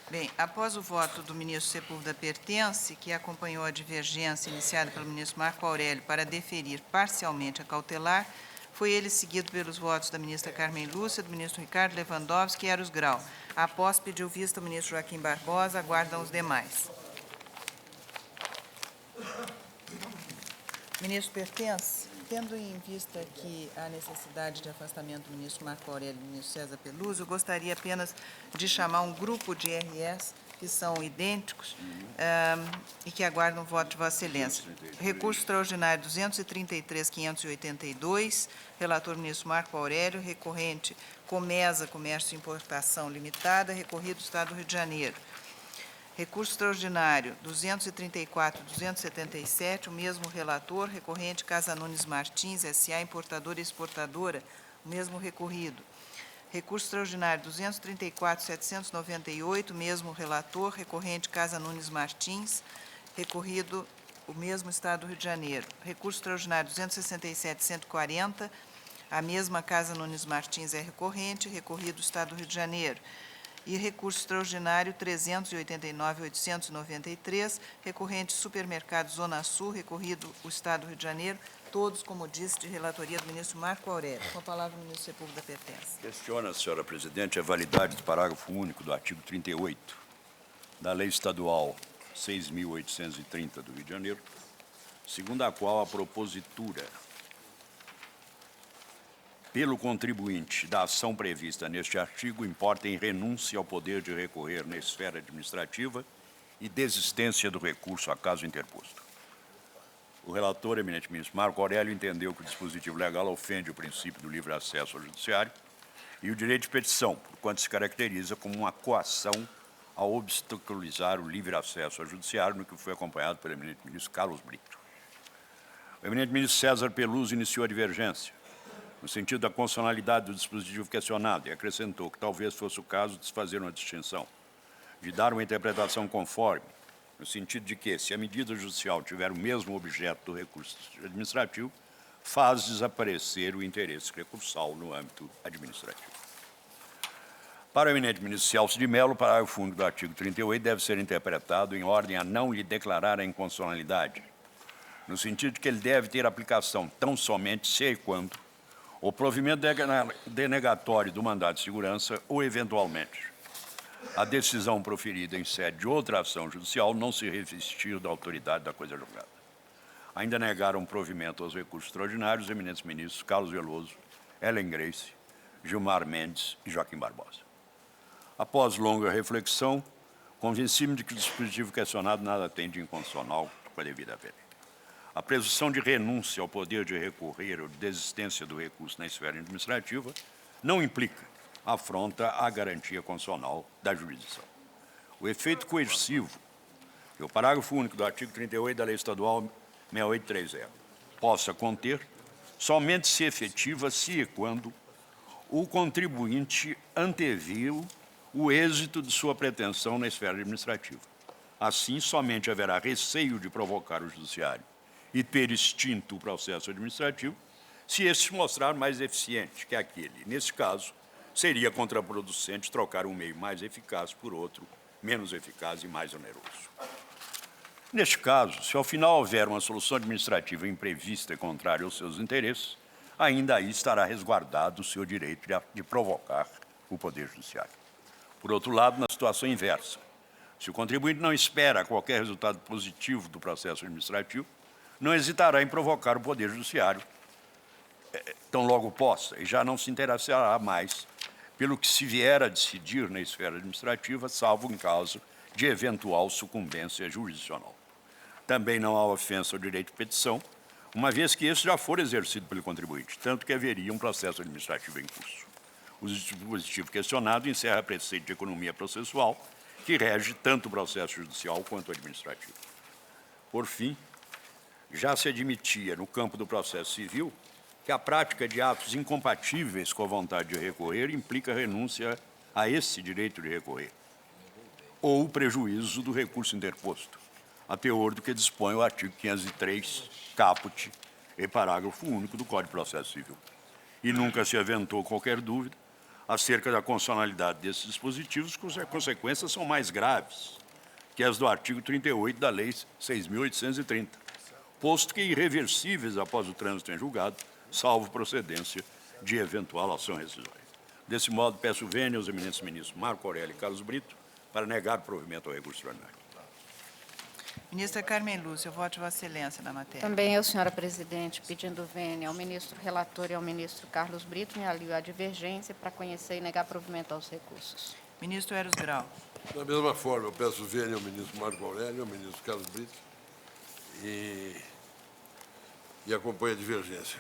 Bem, após o voto do ministro Sepúlveda Pertence, que acompanhou a divergência iniciada pelo ministro Marco Aurélio para deferir parcialmente a cautelar, foi ele seguido pelos votos da ministra Carmen Lúcia, do ministro Ricardo Lewandowski e Eros Grau. Após pediu vista o ministro Joaquim Barbosa, aguardam os demais. Ministro Pertence, tendo em vista aqui a necessidade de afastamento do ministro Marco Aurélio e do ministro César Peluso, eu gostaria apenas de chamar um grupo de RS que são idênticos e que aguardam o voto de Vossa Excelência. Recurso extraordinário 233.582, relator ministro Marco Aurélio, recorrente Comesa Comércio e Importação Limitada, recorrido do Estado do Rio de Janeiro. Recurso extraordinário 234.277, o mesmo relator, recorrente Casa Nunes Martins, S.A. Importadora e Exportadora, o mesmo recorrido. Recurso extraordinário 234.798, o mesmo relator, recorrente Casa Nunes Martins, recorrido o mesmo Estado do Rio de Janeiro. Recurso extraordinário 267.140, a mesma Casa Nunes Martins é recorrente, recorrido do Estado do Rio de Janeiro. E recurso extraordinário 389.893, recorrente Supermercado Zona Sul, recorrido o Estado do Rio de Janeiro, todos, como disse, de relatoria do ministro Marco Aurélio. Com a palavra, o ministro Sepúlveda Pertence. Questiona, senhora presidente, a validade do parágrafo único do artigo 38 da Lei Estadual 6.830 do Rio de Janeiro, segundo a qual a propositura pelo contribuinte da ação prevista neste artigo importa em renúncia ao poder de recorrer na esfera administrativa e desistência do recurso a caso interposto. O relator, eminente ministro Marco Aurélio, entendeu que o dispositivo legal ofende o princípio do livre acesso ao judiciário e o direito de petição, porquanto se caracteriza como uma coação a obstaculizar o livre acesso ao judiciário, no que foi acompanhado pelo eminente ministro Carlos Brito. O eminente ministro César Peluso iniciou a divergência no sentido da constitucionalidade do dispositivo questionado, e acrescentou que talvez fosse o caso de se fazer uma distinção, de dar uma interpretação conforme, no sentido de que, se a medida judicial tiver o mesmo objeto do recurso administrativo, faz desaparecer o interesse recursal no âmbito administrativo. Para o eminente ministro Celso de Mello, o parágrafo único do artigo 38 deve ser interpretado em ordem a não lhe declarar a inconstitucionalidade, no sentido de que ele deve ter aplicação tão somente se e quando o provimento denegatório do mandado de segurança ou, eventualmente, a decisão proferida em sede de outra ação judicial não se revestir da autoridade da coisa julgada. Ainda negaram provimento aos recursos extraordinários os eminentes ministros Carlos Veloso, Ellen Grace, Gilmar Mendes e Joaquim Barbosa. Após longa reflexão, convenci-me de que o dispositivo questionado nada tem de inconstitucional com a devida pena. A presunção de renúncia ao poder de recorrer ou de desistência do recurso na esfera administrativa não implica afronta à garantia constitucional da jurisdição. O efeito coercivo que o parágrafo único do artigo 38 da Lei Estadual 6830 possa conter, somente se efetiva se e quando o contribuinte anteviu o êxito de sua pretensão na esfera administrativa. Assim, somente haverá receio de provocar o judiciário e ter extinto o processo administrativo, se esse se mostrar mais eficiente que aquele. Nesse caso, seria contraproducente trocar um meio mais eficaz por outro, menos eficaz e mais oneroso. Neste caso, se ao final houver uma solução administrativa imprevista e contrária aos seus interesses, ainda aí estará resguardado o seu direito de provocar o Poder Judiciário. Por outro lado, na situação inversa, se o contribuinte não espera qualquer resultado positivo do processo administrativo, não hesitará em provocar o Poder Judiciário, tão logo possa, e já não se interessará mais pelo que se vier a decidir na esfera administrativa, salvo em caso de eventual sucumbência jurisdicional. Também não há ofensa ao direito de petição, uma vez que esse já for exercido pelo contribuinte, tanto que haveria um processo administrativo em curso. O dispositivo questionado encerra preceito de economia processual, que rege tanto o processo judicial quanto o administrativo. Por fim, já se admitia no campo do processo civil que a prática de atos incompatíveis com a vontade de recorrer implica renúncia a esse direito de recorrer, ou prejuízo do recurso interposto, a teor do que dispõe o artigo 503, caput e parágrafo único do Código de Processo Civil. E nunca se aventou qualquer dúvida acerca da constitucionalidade desses dispositivos, cujas consequências são mais graves que as do artigo 38 da Lei 6.830, posto que irreversíveis após o trânsito em julgado, salvo procedência de eventual ação rescisória. Desse modo, peço vênia aos eminentes ministros Marco Aurélio e Carlos Brito para negar provimento ao recurso extraordinário. Ministra Carmen Lúcia, eu voto de Vossa Excelência na matéria. Também eu, senhora presidente, pedindo vênia ao ministro relator e ao ministro Carlos Brito, me alio à divergência para conhecer e negar provimento aos recursos. Ministro Eros Grau. Da mesma forma, eu peço vênia ao ministro Marco Aurélio e ao ministro Carlos Brito e acompanho a divergência.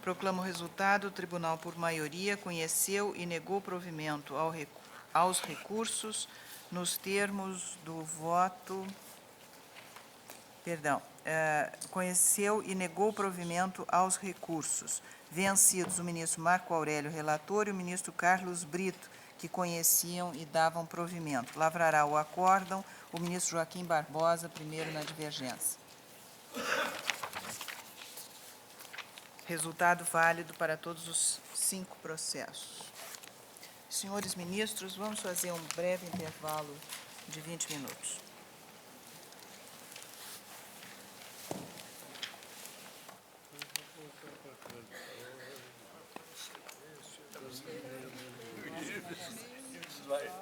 Proclamo o resultado. O tribunal, por maioria, conheceu e negou provimento aos recursos nos termos do voto... Perdão. Conheceu e negou provimento aos recursos, vencidos o ministro Marco Aurélio, relator, e o ministro Carlos Brito, que conheciam e davam provimento. Lavrará o acórdão o ministro Joaquim Barbosa, primeiro na divergência. Resultado válido para todos os 5 processos. Senhores ministros, vamos fazer um breve intervalo de 20 minutos. Vai.